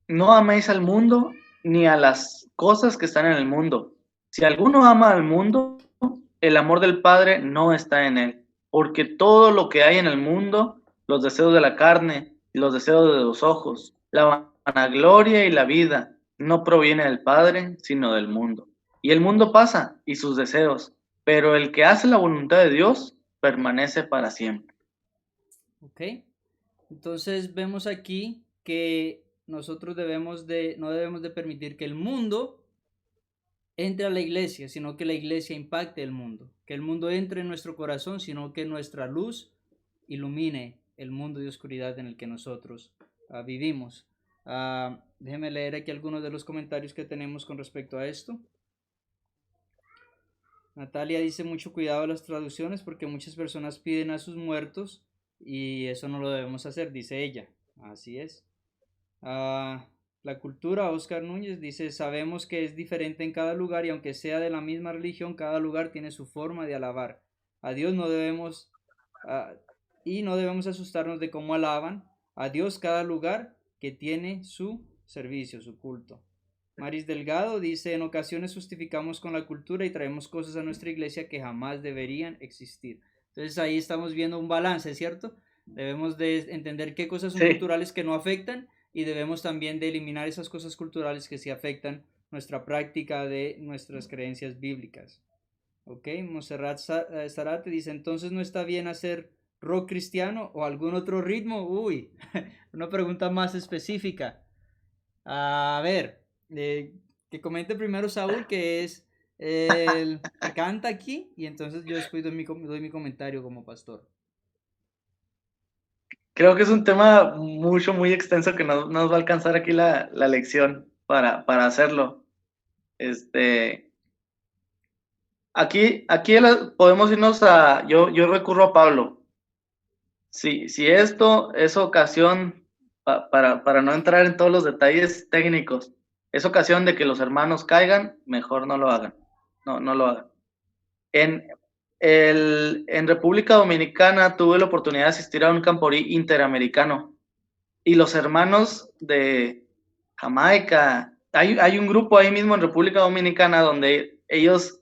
No améis al mundo ni a las cosas que están en el mundo. Si alguno ama al mundo, el amor del Padre no está en él, porque todo lo que hay en el mundo, los deseos de la carne y los deseos de los ojos, la vanagloria y la vida, no proviene del Padre, sino del mundo. Y el mundo pasa y sus deseos, pero el que hace la voluntad de Dios permanece para siempre. Ok, entonces vemos aquí que nosotros no debemos de permitir que el mundo entre a la iglesia, sino que la iglesia impacte el mundo, que el mundo entre en nuestro corazón, sino que nuestra luz ilumine el mundo de oscuridad en el que nosotros vivimos. Déjeme leer aquí algunos de los comentarios que tenemos con respecto a esto. Natalia dice mucho cuidado a las traducciones porque muchas personas piden a sus muertos y eso no lo debemos hacer, dice ella. Así es. La cultura, Oscar Núñez dice, sabemos que es diferente en cada lugar y aunque sea de la misma religión, cada lugar tiene su forma de alabar. A Dios no debemos, y no debemos asustarnos de cómo alaban a Dios cada lugar que tiene su servicio, su culto. Maris Delgado dice, en ocasiones justificamos con la cultura y traemos cosas a nuestra iglesia que jamás deberían existir. Entonces ahí estamos viendo un balance, ¿cierto? Debemos de entender qué cosas son culturales que no afectan y debemos también de eliminar esas cosas culturales que sí afectan nuestra práctica de nuestras creencias bíblicas. Ok, Monserrat Zarate dice, entonces no está bien hacer rock cristiano o algún otro ritmo. Uy, una pregunta más específica. A ver, que comente primero Saúl, que es el que canta aquí, y entonces yo después doy mi comentario como pastor. Creo que es un tema muy extenso que no nos va a alcanzar aquí la lección para hacerlo. podemos irnos yo recurro a Pablo. Si esto es ocasión, para no entrar en todos los detalles técnicos, es ocasión de que los hermanos caigan, mejor no lo hagan. No lo hagan. En República Dominicana tuve la oportunidad de asistir a un camporí interamericano y los hermanos de Jamaica, hay un grupo ahí mismo en República Dominicana donde ellos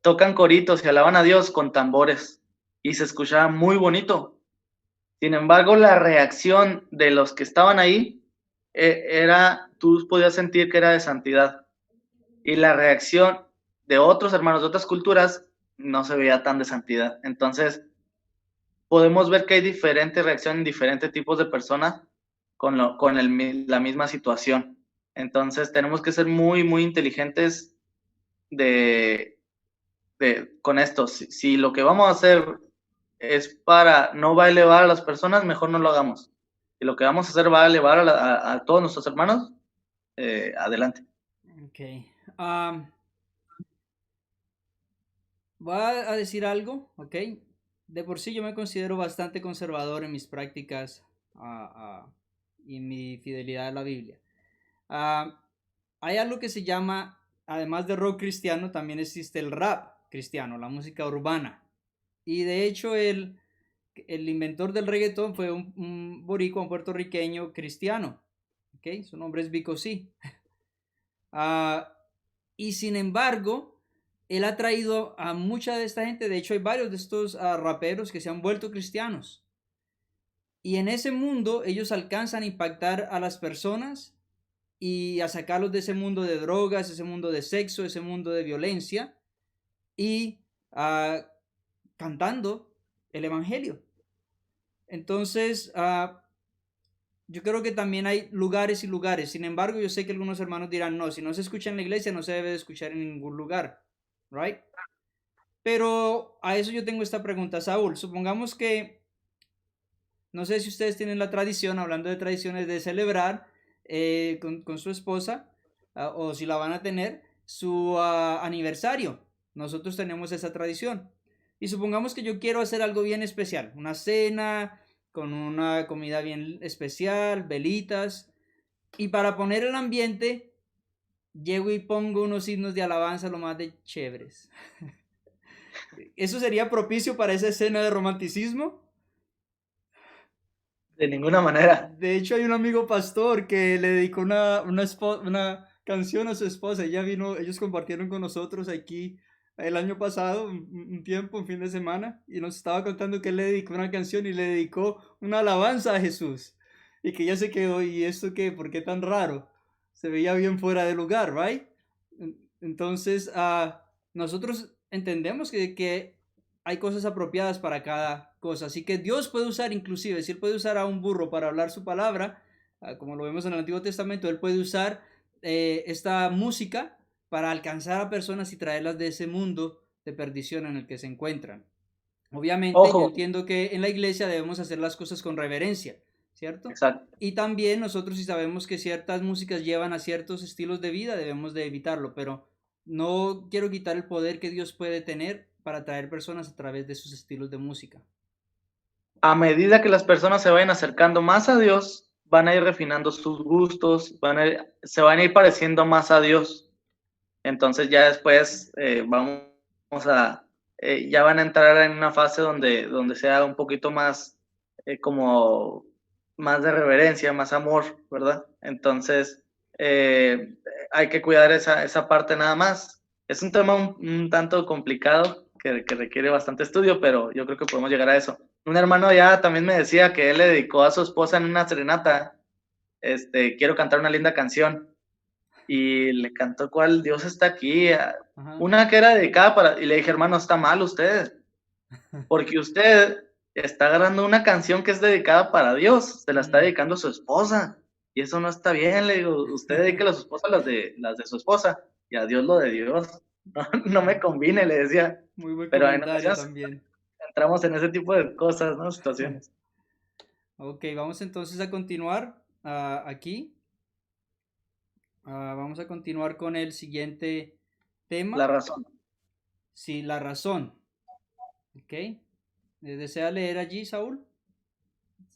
tocan coritos y alaban a Dios con tambores y se escuchaba muy bonito. Sin embargo, la reacción de los que estaban ahí tú podías sentir que era de santidad. Y la reacción de otros hermanos de otras culturas no se veía tan de santidad. Entonces, podemos ver que hay diferente reacción en diferentes tipos de personas con la misma situación. Entonces, tenemos que ser muy, muy inteligentes con esto. Si lo que vamos a hacer no va a elevar a las personas, mejor no lo hagamos. Si lo que vamos a hacer va a elevar a todos nuestros hermanos, adelante. Ok. Voy a decir algo, ¿ok? De por sí yo me considero bastante conservador en mis prácticas y mi fidelidad a la Biblia. Hay algo que se llama, además de rock cristiano, también existe el rap cristiano, la música urbana. Y de hecho el inventor del reggaetón fue un boricua, un puertorriqueño cristiano, ¿ok? Su nombre es Vico C. Y sin embargo, él ha traído a mucha de esta gente. De hecho, hay varios de estos raperos que se han vuelto cristianos. Y en ese mundo ellos alcanzan a impactar a las personas y a sacarlos de ese mundo de drogas, ese mundo de sexo, ese mundo de violencia y cantando el evangelio. Entonces, yo creo que también hay lugares y lugares. Sin embargo, yo sé que algunos hermanos dirán, no, si no se escucha en la iglesia, no se debe de escuchar en ningún lugar. Right? Pero a eso yo tengo esta pregunta, Saúl. Supongamos que, no sé si ustedes tienen la tradición, hablando de tradiciones, de celebrar con su esposa, o si la van a tener, su aniversario. Nosotros tenemos esa tradición. Y supongamos que yo quiero hacer algo bien especial, una cena con una comida bien especial, velitas. Y para poner el ambiente, llego y pongo unos himnos de alabanza lo más de chéveres. ¿Eso sería propicio para esa escena de romanticismo? De ninguna manera. De hecho, hay un amigo pastor que le dedicó una canción a su esposa. Ellos compartieron con nosotros aquí el año pasado, un tiempo, un fin de semana, y nos estaba contando que él le dedicó una canción y le dedicó una alabanza a Jesús. Y que ella se quedó, ¿y esto qué? ¿Por qué tan raro? Se veía bien fuera de lugar, ¿right? Entonces, nosotros entendemos que hay cosas apropiadas para cada cosa. Así que Dios puede usar, inclusive, si Él puede usar a un burro para hablar su palabra, como lo vemos en el Antiguo Testamento, Él puede usar esta música para alcanzar a personas y traerlas de ese mundo de perdición en el que se encuentran. Obviamente, yo entiendo que en la iglesia debemos hacer las cosas con reverencia, ¿cierto? Exacto. Y también nosotros, si sabemos que ciertas músicas llevan a ciertos estilos de vida, debemos de evitarlo, pero no quiero quitar el poder que Dios puede tener para atraer personas a través de sus estilos de música. A medida que las personas se vayan acercando más a Dios, van a ir refinando sus gustos, se van a ir pareciendo más a Dios. Entonces ya después ya van a entrar en una fase donde sea un poquito más como más de reverencia, más amor, ¿verdad? Entonces hay que cuidar esa parte nada más. Es un tema un tanto complicado que requiere bastante estudio, pero yo creo que podemos llegar a eso. Un hermano ya también me decía que él le dedicó a su esposa en una serenata, quiero cantar una linda canción. Y le cantó cuál Dios está aquí, una que era dedicada y le dije, hermano, está mal usted, porque usted está agarrando una canción que es dedicada para Dios, se la está dedicando a su esposa, y eso no está bien. Le digo, usted dedique a su esposa las de su esposa, y a Dios lo de Dios. No me conviene, le decía. Muy buen pero comentario también. Entramos en ese tipo de cosas, ¿no? Situaciones. Ok, vamos entonces a continuar aquí. Vamos a continuar con el siguiente tema. La razón. Sí, la razón. ¿Ok? ¿Desea leer allí, Saúl?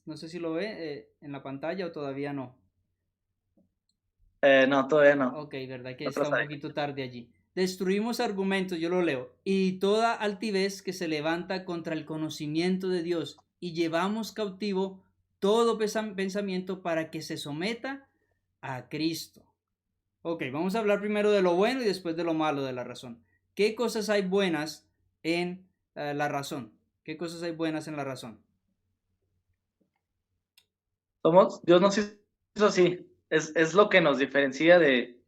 No sé si lo ve en la pantalla o todavía no. No, todavía no. Ok, verdad que está Otros un ahí. poquito tarde allí. Destruimos argumentos, yo lo leo, y toda altivez que se levanta contra el conocimiento de Dios, y llevamos cautivo todo pensamiento para que se someta a Cristo. Ok, vamos a hablar primero de lo bueno y después de lo malo de la razón. ¿Qué cosas hay buenas en la razón? ¿Qué cosas hay buenas en la razón? Dios nos hizo así. Es lo que nos diferencia de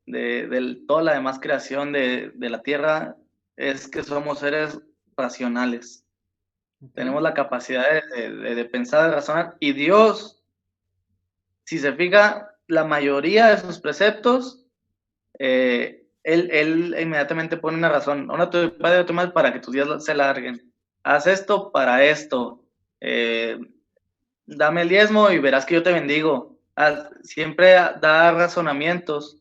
toda la demás creación de la tierra, es que somos seres racionales. Ok, Tenemos la capacidad de pensar, de razonar. Y Dios, si se fija, la mayoría de sus preceptos, él inmediatamente pone una razón. Honra a tu padre y a tu madre para que tus días se alarguen. Haz esto para esto. Eh, Dame el diezmo y verás que yo te bendigo. Siempre da razonamientos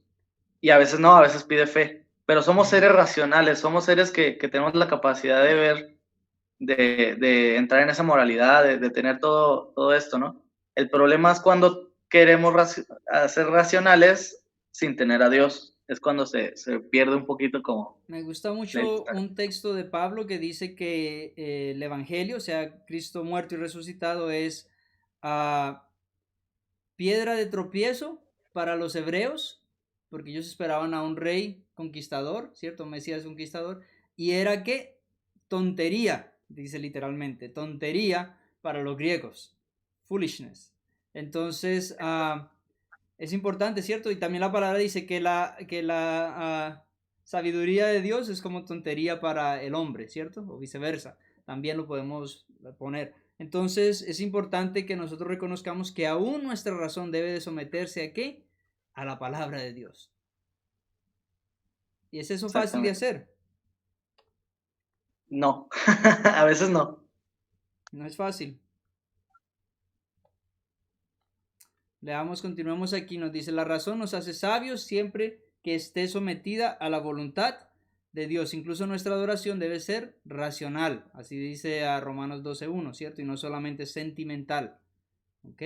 y a veces no, a veces pide fe. Pero somos seres racionales, somos seres que tenemos la capacidad de ver, de entrar en esa moralidad, de tener todo esto, ¿no? El problema es cuando queremos ser racionales sin tener a Dios. Es cuando se pierde un poquito como me gusta la mucho historia. un texto de Pablo que dice que el Evangelio, o sea, Cristo muerto y resucitado, es ah, piedra de tropiezo para los hebreos, porque ellos esperaban a un rey conquistador, ¿cierto? Mesías conquistador, y era que tontería, dice literalmente, tontería para los griegos, foolishness. Entonces, es importante, ¿cierto? Y también la palabra dice que la sabiduría de Dios es como tontería para el hombre, ¿cierto? O viceversa. También lo podemos poner. Entonces es importante que nosotros reconozcamos que aún nuestra razón debe de someterse a ¿qué? A la palabra de Dios. ¿Y es eso fácil de Exactamente. hacer? No, a veces no. No es fácil. Leamos, continuemos aquí. Nos dice, la razón nos hace sabios siempre que esté sometida a la voluntad de Dios. Incluso nuestra adoración debe ser racional. Así dice a Romanos 12:1, ¿cierto? Y no solamente sentimental. ¿Ok?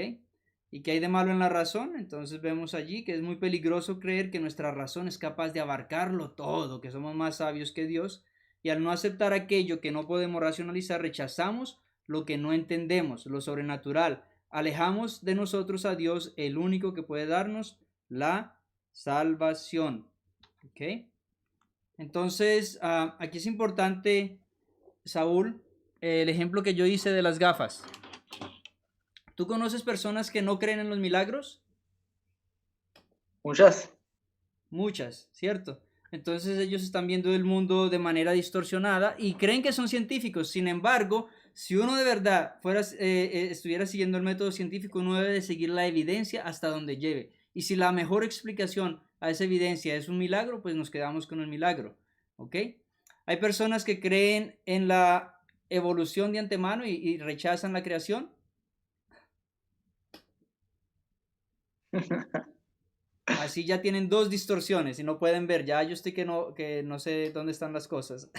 ¿Y qué hay de malo en la razón? Entonces vemos allí que es muy peligroso creer que nuestra razón es capaz de abarcarlo todo, que somos más sabios que Dios. Y al no aceptar aquello que no podemos racionalizar, rechazamos lo que no entendemos, lo sobrenatural. Alejamos de nosotros a Dios, el único que puede darnos la salvación. ¿Ok? Entonces, aquí es importante, Saúl, el ejemplo que yo hice de las gafas. ¿Tú conoces personas que no creen en los milagros? Muchas. Muchas, ¿cierto? Entonces ellos están viendo el mundo de manera distorsionada y creen que son científicos. Sin embargo, si uno de verdad estuviera siguiendo el método científico, uno debe de seguir la evidencia hasta donde lleve. Y si la mejor explicación a esa evidencia es un milagro, pues nos quedamos con el milagro. ¿Ok? Hay personas que creen en la evolución de antemano y rechazan la creación. Así ya tienen dos distorsiones y no pueden ver. Ya yo estoy que no sé dónde están las cosas.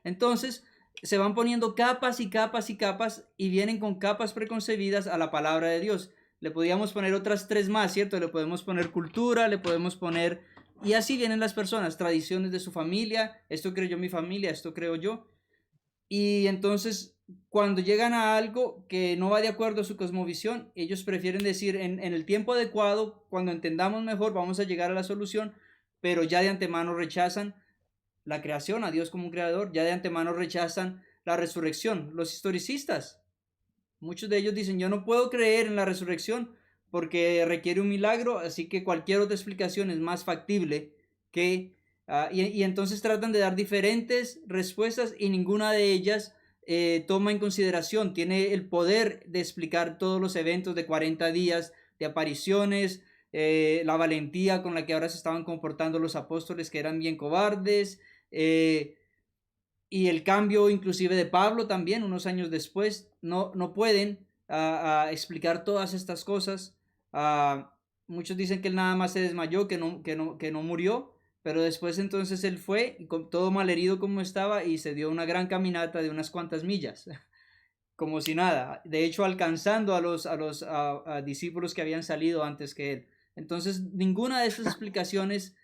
Entonces, se van poniendo capas y capas y capas y vienen con capas preconcebidas a la palabra de Dios. Le podíamos poner otras tres más, ¿cierto? Le podemos poner cultura, le podemos poner... Y así vienen las personas, tradiciones de su familia. Esto creo yo mi familia, esto creo yo. Y entonces, cuando llegan a algo que no va de acuerdo a su cosmovisión, ellos prefieren decir en el tiempo adecuado, cuando entendamos mejor, vamos a llegar a la solución, pero ya de antemano rechazan la creación, a Dios como un creador, ya de antemano rechazan la resurrección. Los historicistas, muchos de ellos dicen, yo no puedo creer en la resurrección porque requiere un milagro, así que cualquier otra explicación es más factible que... y entonces tratan de dar diferentes respuestas y ninguna de ellas toma en consideración, tiene el poder de explicar todos los eventos de 40 días, de apariciones, la valentía con la que ahora se estaban comportando los apóstoles que eran bien cobardes, y el cambio inclusive de Pablo también unos años después, no pueden explicar todas estas cosas. Muchos dicen que él nada más se desmayó, que no murió, pero después entonces él fue, y con todo malherido como estaba, y se dio una gran caminata de unas cuantas millas, como si nada. De hecho, alcanzando a discípulos que habían salido antes que él. Entonces, ninguna de estas explicaciones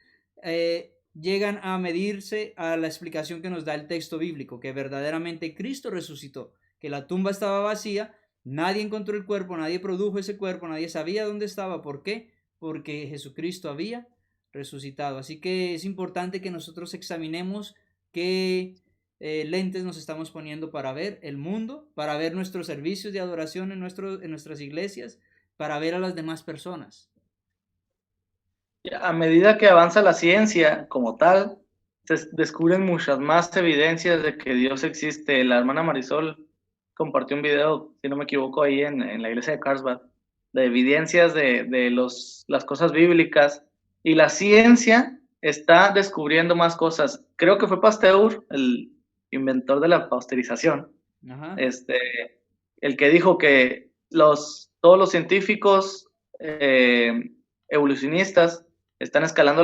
llegan a medirse a la explicación que nos da el texto bíblico, que verdaderamente Cristo resucitó, que la tumba estaba vacía, nadie encontró el cuerpo, nadie produjo ese cuerpo, nadie sabía dónde estaba. ¿Por qué? Porque Jesucristo había resucitado. Así que es importante que nosotros examinemos qué lentes nos estamos poniendo para ver el mundo, para ver nuestros servicios de adoración en nuestras iglesias, para ver a las demás personas. A medida que avanza la ciencia como tal, se descubren muchas más evidencias de que Dios existe. La hermana Marisol compartió un video, si no me equivoco, ahí en la iglesia de Carlsbad, de evidencias de las cosas bíblicas, y la ciencia está descubriendo más cosas. Creo que fue Pasteur, el inventor de la pasteurización, Ajá. el que dijo que todos los científicos evolucionistas están escalando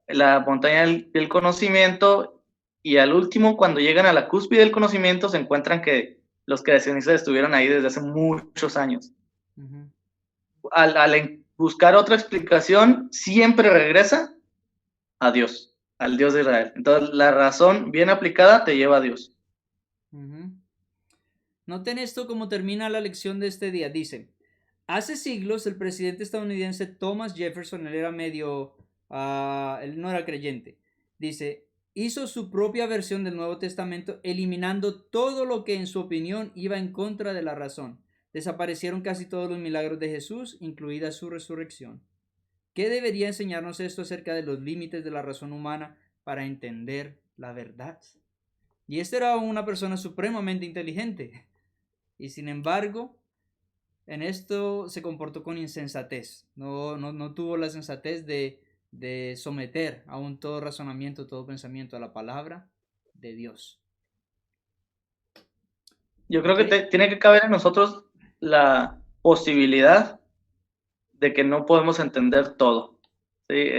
la montaña del conocimiento, y al último, cuando llegan a la cúspide del conocimiento, se encuentran que los creacionistas estuvieron ahí desde hace muchos años. Uh-huh. Al buscar otra explicación, siempre regresa a Dios, al Dios de Israel. Entonces, la razón bien aplicada te lleva a Dios. Uh-huh. Noten esto como termina la lección de este día. Dice, hace siglos el presidente estadounidense Thomas Jefferson, él era él no era creyente, dice, hizo su propia versión del Nuevo Testamento, eliminando todo lo que en su opinión iba en contra de la razón. Desaparecieron casi todos los milagros de Jesús, incluida su resurrección. ¿Qué debería enseñarnos esto acerca de los límites de la razón humana para entender la verdad? Y este era una persona supremamente inteligente. Y sin embargo, en esto se comportó con insensatez. No tuvo la sensatez de someter aún todo razonamiento, todo pensamiento a la palabra de Dios. Yo creo ¿Ok? que tiene que caber en nosotros la posibilidad de que no podemos entender todo. ¿Sí?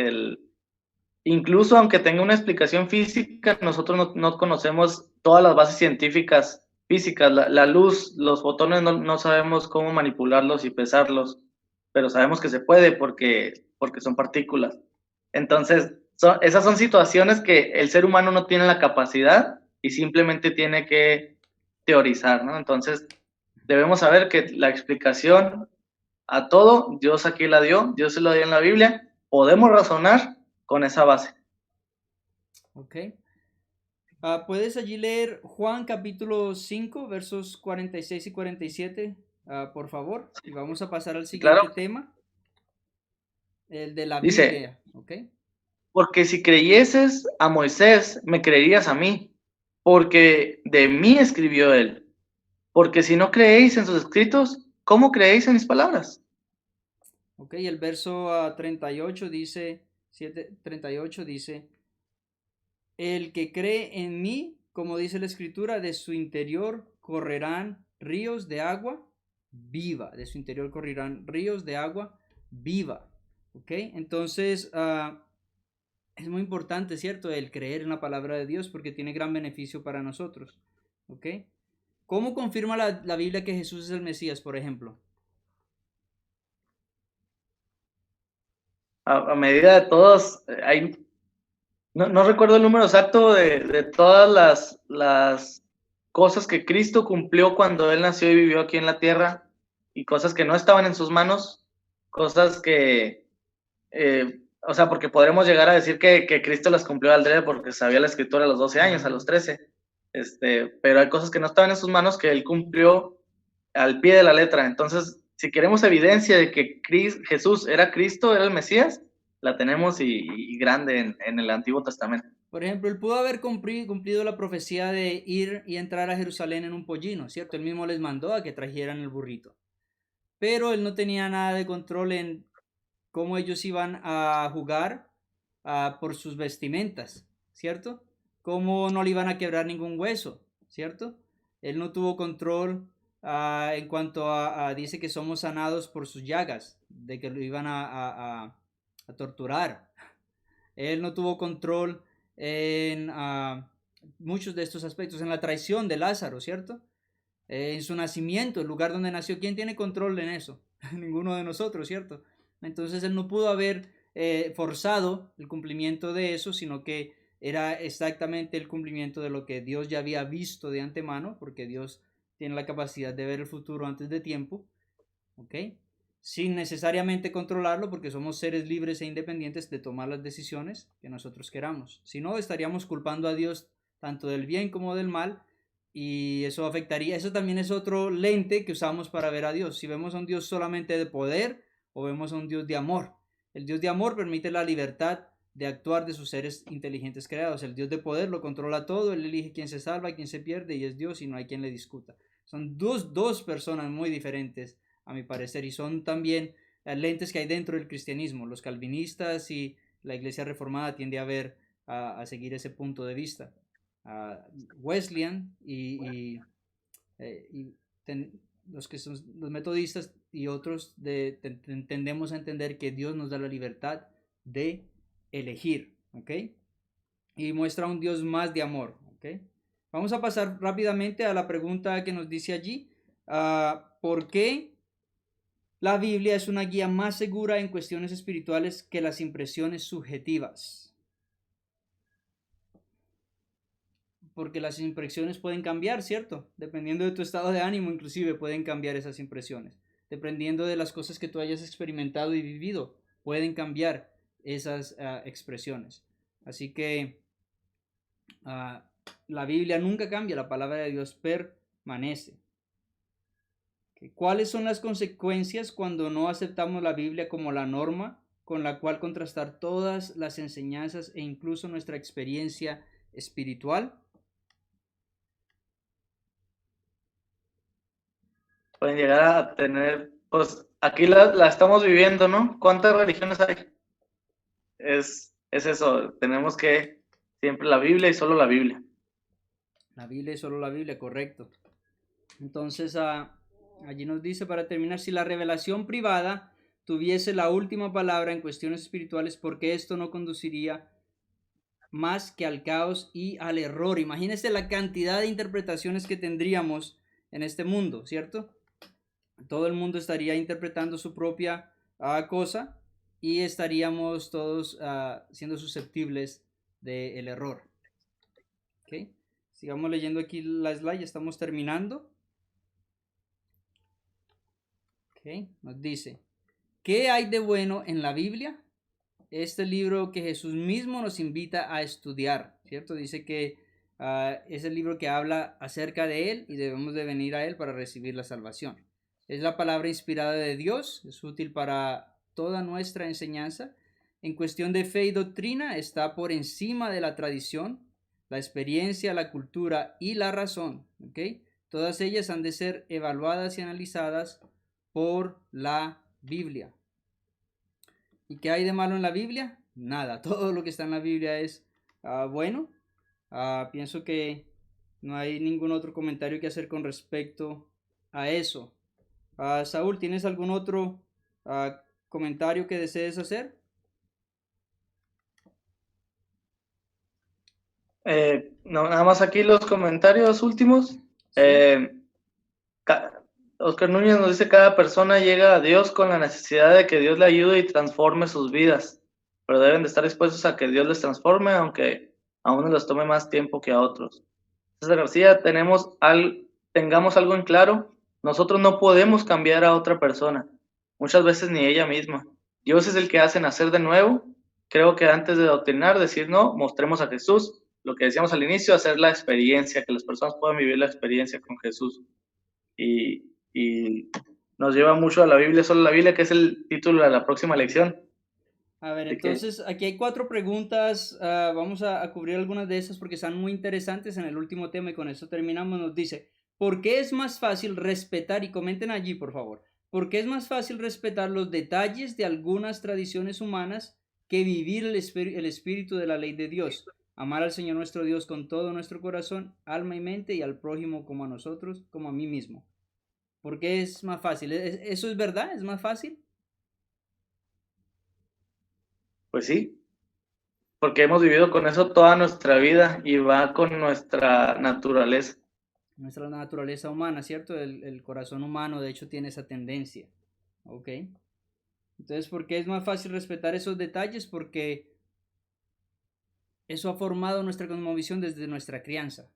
Incluso aunque tenga una explicación física, nosotros no conocemos todas las bases científicas físicas. La luz, los fotones, no sabemos cómo manipularlos y pesarlos, pero sabemos que se puede porque son partículas. Entonces, esas son situaciones que el ser humano no tiene la capacidad y simplemente tiene que teorizar, ¿no? Entonces, debemos saber que la explicación a todo, Dios aquí la dio, Dios se lo dio en la Biblia, podemos razonar con esa base. Ok. ¿Puedes allí leer Juan capítulo 5, versos 46 y 47, por favor? Y vamos a pasar al Sí, claro. siguiente tema, el de la Dice, Biblia. ¿Ok? porque si creyeses a Moisés, me creerías a mí, porque de mí escribió él. Porque si no creéis en sus escritos, ¿cómo creéis en mis palabras? Ok, el verso 38 dice, 38 dice, el que cree en mí, como dice la escritura, de su interior correrán ríos de agua viva, de su interior correrán ríos de agua viva. Ok, entonces es muy importante, ¿cierto? El creer en la palabra de Dios porque tiene gran beneficio para nosotros. Ok, ¿cómo confirma la Biblia que Jesús es el Mesías, por ejemplo? A medida de todos, no recuerdo el número exacto de todas las cosas que Cristo cumplió cuando Él nació y vivió aquí en la tierra, y cosas que no estaban en sus manos, cosas que, o sea, porque podremos llegar a decir que Cristo las cumplió al derecho porque sabía la escritura a los 12 años, a los 13, pero hay cosas que no estaban en sus manos que Él cumplió al pie de la letra. Entonces, si queremos evidencia de que Jesús era Cristo, era el Mesías, la tenemos y grande en el Antiguo Testamento. Por ejemplo, él pudo haber cumplido la profecía de ir y entrar a Jerusalén en un pollino, ¿cierto? Él mismo les mandó a que trajeran el burrito. Pero él no tenía nada de control en cómo ellos iban a jugar por sus vestimentas, ¿cierto? Cómo no le iban a quebrar ningún hueso, ¿cierto? Él no tuvo control en cuanto dice que somos sanados por sus llagas, de que lo iban a torturar. Él no tuvo control en muchos de estos aspectos, en la traición de Lázaro, ¿cierto? En su nacimiento, el lugar donde nació. ¿Quién tiene control en eso? Ninguno de nosotros, ¿cierto? Entonces él no pudo haber forzado el cumplimiento de eso, sino que era exactamente el cumplimiento de lo que Dios ya había visto de antemano, porque Dios tiene la capacidad de ver el futuro antes de tiempo, ¿ok? Sin necesariamente controlarlo, porque somos seres libres e independientes de tomar las decisiones que nosotros queramos. Si no, estaríamos culpando a Dios tanto del bien como del mal, y eso afectaría. Eso también es otro lente que usamos para ver a Dios. Si vemos a un Dios solamente de poder o vemos a un Dios de amor. El Dios de amor permite la libertad de actuar de sus seres inteligentes creados. El Dios de poder lo controla todo, él elige quién se salva, quién se pierde, y es Dios y no hay quien le discuta. Son dos personas muy diferentes, a mi parecer, y son también lentes que hay dentro del cristianismo. Los calvinistas y la iglesia reformada tiende a seguir ese punto de vista. Wesleyan y los que son los metodistas y otros tendemos a entender que Dios nos da la libertad de elegir, ¿ok? Y muestra un Dios más de amor, ¿ok? Vamos a pasar rápidamente a la pregunta que nos dice allí, ¿por qué la Biblia es una guía más segura en cuestiones espirituales que las impresiones subjetivas? Porque las impresiones pueden cambiar, ¿cierto? Dependiendo de tu estado de ánimo, inclusive pueden cambiar esas impresiones. Dependiendo de las cosas que tú hayas experimentado y vivido, pueden cambiar esas expresiones. Así que la Biblia nunca cambia, la palabra de Dios permanece. ¿Cuáles son las consecuencias cuando no aceptamos la Biblia como la norma con la cual contrastar todas las enseñanzas e incluso nuestra experiencia espiritual? Pueden llegar a tener, pues aquí la estamos viviendo, ¿no? ¿Cuántas religiones hay? Es eso, tenemos que siempre la Biblia y solo la Biblia. La Biblia es solo la Biblia, correcto. Entonces, allí nos dice para terminar, si la revelación privada tuviese la última palabra en cuestiones espirituales, ¿por qué esto no conduciría más que al caos y al error? Imagínense la cantidad de interpretaciones que tendríamos en este mundo, ¿cierto? Todo el mundo estaría interpretando su propia cosa y estaríamos todos siendo susceptibles del error. ¿Okay? Sigamos leyendo aquí la slide, ya estamos terminando. Okay. Nos dice, ¿qué hay de bueno en la Biblia? Este libro que Jesús mismo nos invita a estudiar, ¿cierto? Dice que es el libro que habla acerca de Él y debemos de venir a Él para recibir la salvación. Es la palabra inspirada de Dios, es útil para toda nuestra enseñanza. En cuestión de fe y doctrina está por encima de la tradición, la experiencia, la cultura y la razón, ¿ok? Todas ellas han de ser evaluadas y analizadas por la Biblia. ¿Y qué hay de malo en la Biblia? Nada, todo lo que está en la Biblia es bueno. Pienso que no hay ningún otro comentario que hacer con respecto a eso. Saúl, ¿tienes algún otro comentario que desees hacer? No, nada más aquí los comentarios últimos. Sí. Oscar Núñez nos dice, cada persona llega a Dios con la necesidad de que Dios le ayude y transforme sus vidas, pero deben de estar dispuestos a que Dios les transforme, aunque a unos les tome más tiempo que a otros. César García, tengamos algo en claro, nosotros no podemos cambiar a otra persona, muchas veces ni ella misma. Dios es el que hace nacer de nuevo. Creo que antes de doctrinar, decir no, mostremos a Jesús. Lo que decíamos al inicio, hacer la experiencia, que las personas puedan vivir la experiencia con Jesús. Y nos lleva mucho a la Biblia, solo la Biblia, que es el título de la próxima lección. A ver, Así entonces aquí hay 4 preguntas, vamos a cubrir algunas de esas porque están muy interesantes en el último tema y con eso terminamos. Nos dice, ¿por qué es más fácil respetar? Y comenten allí, por favor. ¿Por qué es más fácil respetar los detalles de algunas tradiciones humanas que vivir el espíritu de la ley de Dios? Amar al Señor nuestro Dios con todo nuestro corazón, alma y mente, y al prójimo como a nosotros, como a mí mismo. ¿Por qué es más fácil? ¿Eso es verdad? ¿Es más fácil? Pues sí. porque hemos vivido con eso toda nuestra vida y va con nuestra naturaleza. Nuestra naturaleza humana, ¿cierto? El corazón humano, de hecho, tiene esa tendencia. ¿Ok? Entonces, ¿por qué es más fácil respetar esos detalles? Porque eso ha formado nuestra cosmovisión desde nuestra crianza.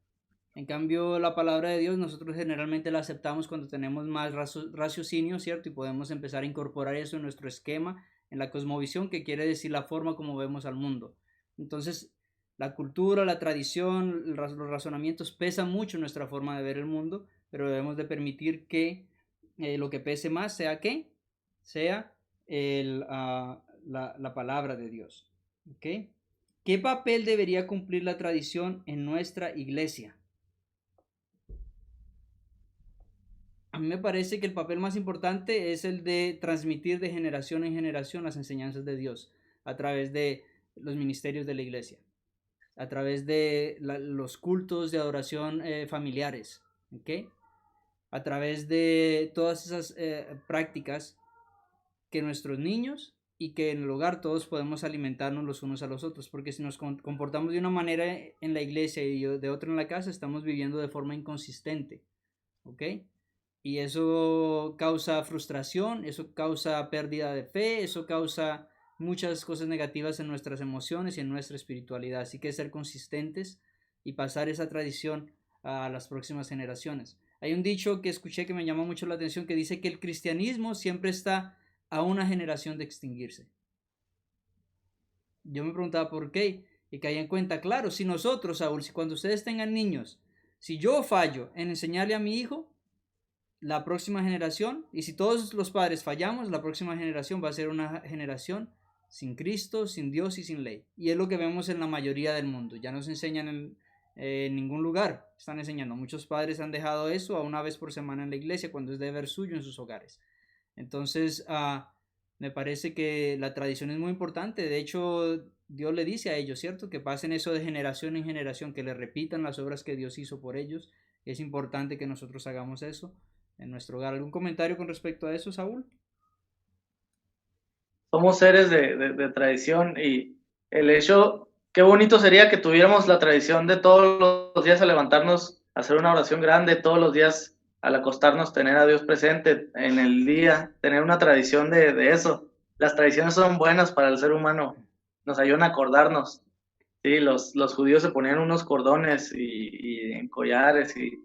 En cambio, la palabra de Dios nosotros generalmente la aceptamos cuando tenemos más raciocinio, ¿cierto? Y podemos empezar a incorporar eso en nuestro esquema, en la cosmovisión, que quiere decir la forma como vemos al mundo. Entonces, la cultura, la tradición, los razonamientos pesan mucho en nuestra forma de ver el mundo, pero debemos de permitir que lo que pese más sea ¿qué? Sea la palabra de Dios. ¿Ok? ¿Qué papel debería cumplir la tradición en nuestra iglesia? A mí me parece que el papel más importante es el de transmitir de generación en generación las enseñanzas de Dios a través de los ministerios de la iglesia, a través de los cultos de adoración familiares, ¿okay? A través de todas esas prácticas que nuestros niños y que en el hogar todos podemos alimentarnos los unos a los otros, porque si nos comportamos de una manera en la iglesia y de otra en la casa, estamos viviendo de forma inconsistente, ¿ok? Y eso causa frustración, eso causa pérdida de fe, eso causa muchas cosas negativas en nuestras emociones y en nuestra espiritualidad. Así que ser consistentes y pasar esa tradición a las próximas generaciones. Hay un dicho que escuché que me llamó mucho la atención que dice que el cristianismo siempre está a una generación de extinguirse. Yo me preguntaba por qué y caí en cuenta, claro, si nosotros, Saúl, si cuando ustedes tengan niños, si yo fallo en enseñarle a mi hijo, la próxima generación, y si todos los padres fallamos, la próxima generación va a ser una generación sin Cristo, sin Dios y sin ley. Y es lo que vemos en la mayoría del mundo. Ya no se enseñan en ningún lugar, están enseñando. Muchos padres han dejado eso a una vez por semana en la iglesia cuando es deber suyo en sus hogares. Entonces, me parece que la tradición es muy importante. De hecho, Dios le dice a ellos, ¿cierto? Que pasen eso de generación en generación, que le repitan las obras que Dios hizo por ellos. Es importante que nosotros hagamos eso en nuestro hogar. ¿Algún comentario con respecto a eso, Saúl? Somos seres de tradición y el hecho, qué bonito sería que tuviéramos la tradición de todos los días al levantarnos, hacer una oración grande, todos los días al acostarnos, tener a Dios presente en el día, tener una tradición de eso. Las tradiciones son buenas para el ser humano, nos ayudan a acordarnos. Sí, los judíos se ponían unos cordones y en collares y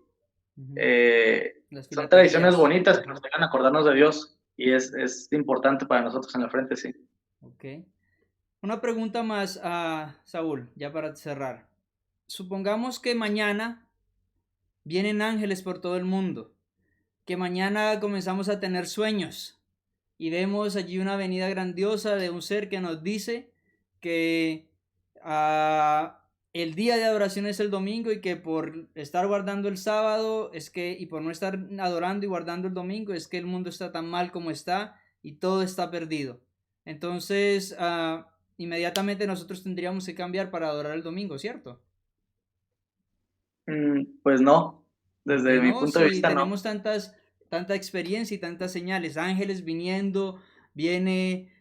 son tradiciones bonitas que nos dejan acordarnos de Dios y es importante para nosotros en la frente, sí. Ok. Una pregunta más a Saúl, ya para cerrar. Supongamos que mañana vienen ángeles por todo el mundo, que mañana comenzamos a tener sueños y vemos allí una venida grandiosa de un ser que nos dice que el día de adoración es el domingo y que por estar guardando el sábado y por no estar adorando y guardando el domingo es que el mundo está tan mal como está y todo está perdido. Entonces, inmediatamente nosotros tendríamos que cambiar para adorar el domingo, ¿cierto? Pues no, desde mi punto de vista tenemos tanta experiencia y tantas señales, ángeles viniendo, viene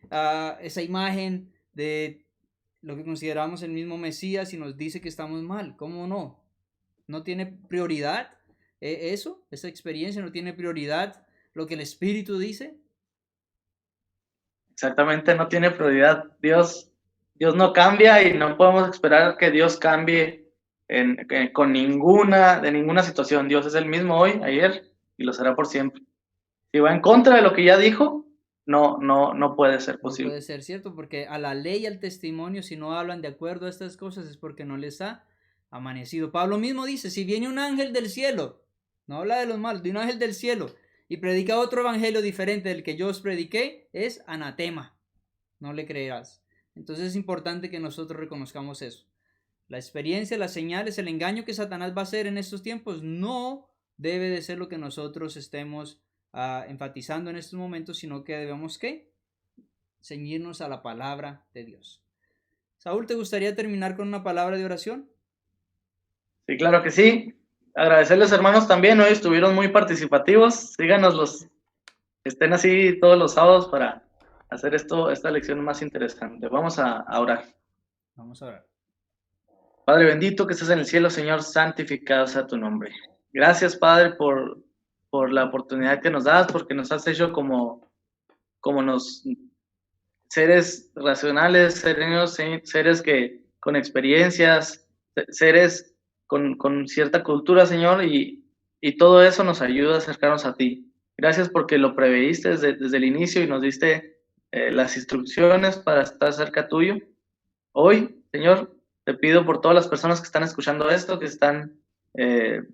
esa imagen de lo que consideramos el mismo Mesías y nos dice que estamos mal. ¿Cómo no? ¿No tiene prioridad esa experiencia? ¿No tiene prioridad lo que el Espíritu dice? Exactamente, no tiene prioridad. Dios no cambia y no podemos esperar que Dios cambie con ninguna situación. Dios es el mismo hoy, ayer y lo será por siempre. Si va en contra de lo que ya dijo, no puede ser posible. No puede ser cierto, porque a la ley y al testimonio, si no hablan de acuerdo a estas cosas, es porque no les ha amanecido. Pablo mismo dice, si viene un ángel del cielo, no habla de los malos, de un ángel del cielo, y predica otro evangelio diferente del que yo os prediqué, es anatema, no le creerás. Entonces es importante que nosotros reconozcamos eso. La experiencia, las señales, el engaño que Satanás va a hacer en estos tiempos no debe de ser lo que nosotros estemos enfatizando en estos momentos, sino que debemos ¿qué? Ceñirnos a la palabra de Dios. Saúl, ¿te gustaría terminar con una palabra de oración? Sí, claro que sí. Agradecerles, hermanos, también. Hoy estuvieron muy participativos. Síganos estén así todos los sábados para hacer esta lección más interesante. Vamos a orar. Vamos a orar. Padre bendito que estás en el cielo, Señor, santificado sea tu nombre. Gracias, Padre, por la oportunidad que nos das, porque nos has hecho como seres racionales, seres que con experiencias, seres con cierta cultura, Señor, y todo eso nos ayuda a acercarnos a ti. Gracias porque lo preveíste desde el inicio y nos diste las instrucciones para estar cerca tuyo. Hoy, Señor, te pido por todas las personas que están escuchando esto, que están en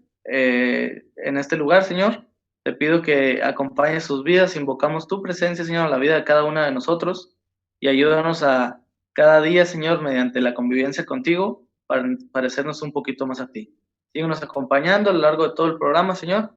este lugar, Señor. Te pido que acompañes sus vidas. Invocamos tu presencia, Señor, a la vida de cada una de nosotros y ayúdanos a cada día, Señor, mediante la convivencia contigo, para parecernos un poquito más a ti. Síguenos acompañando a lo largo de todo el programa, Señor,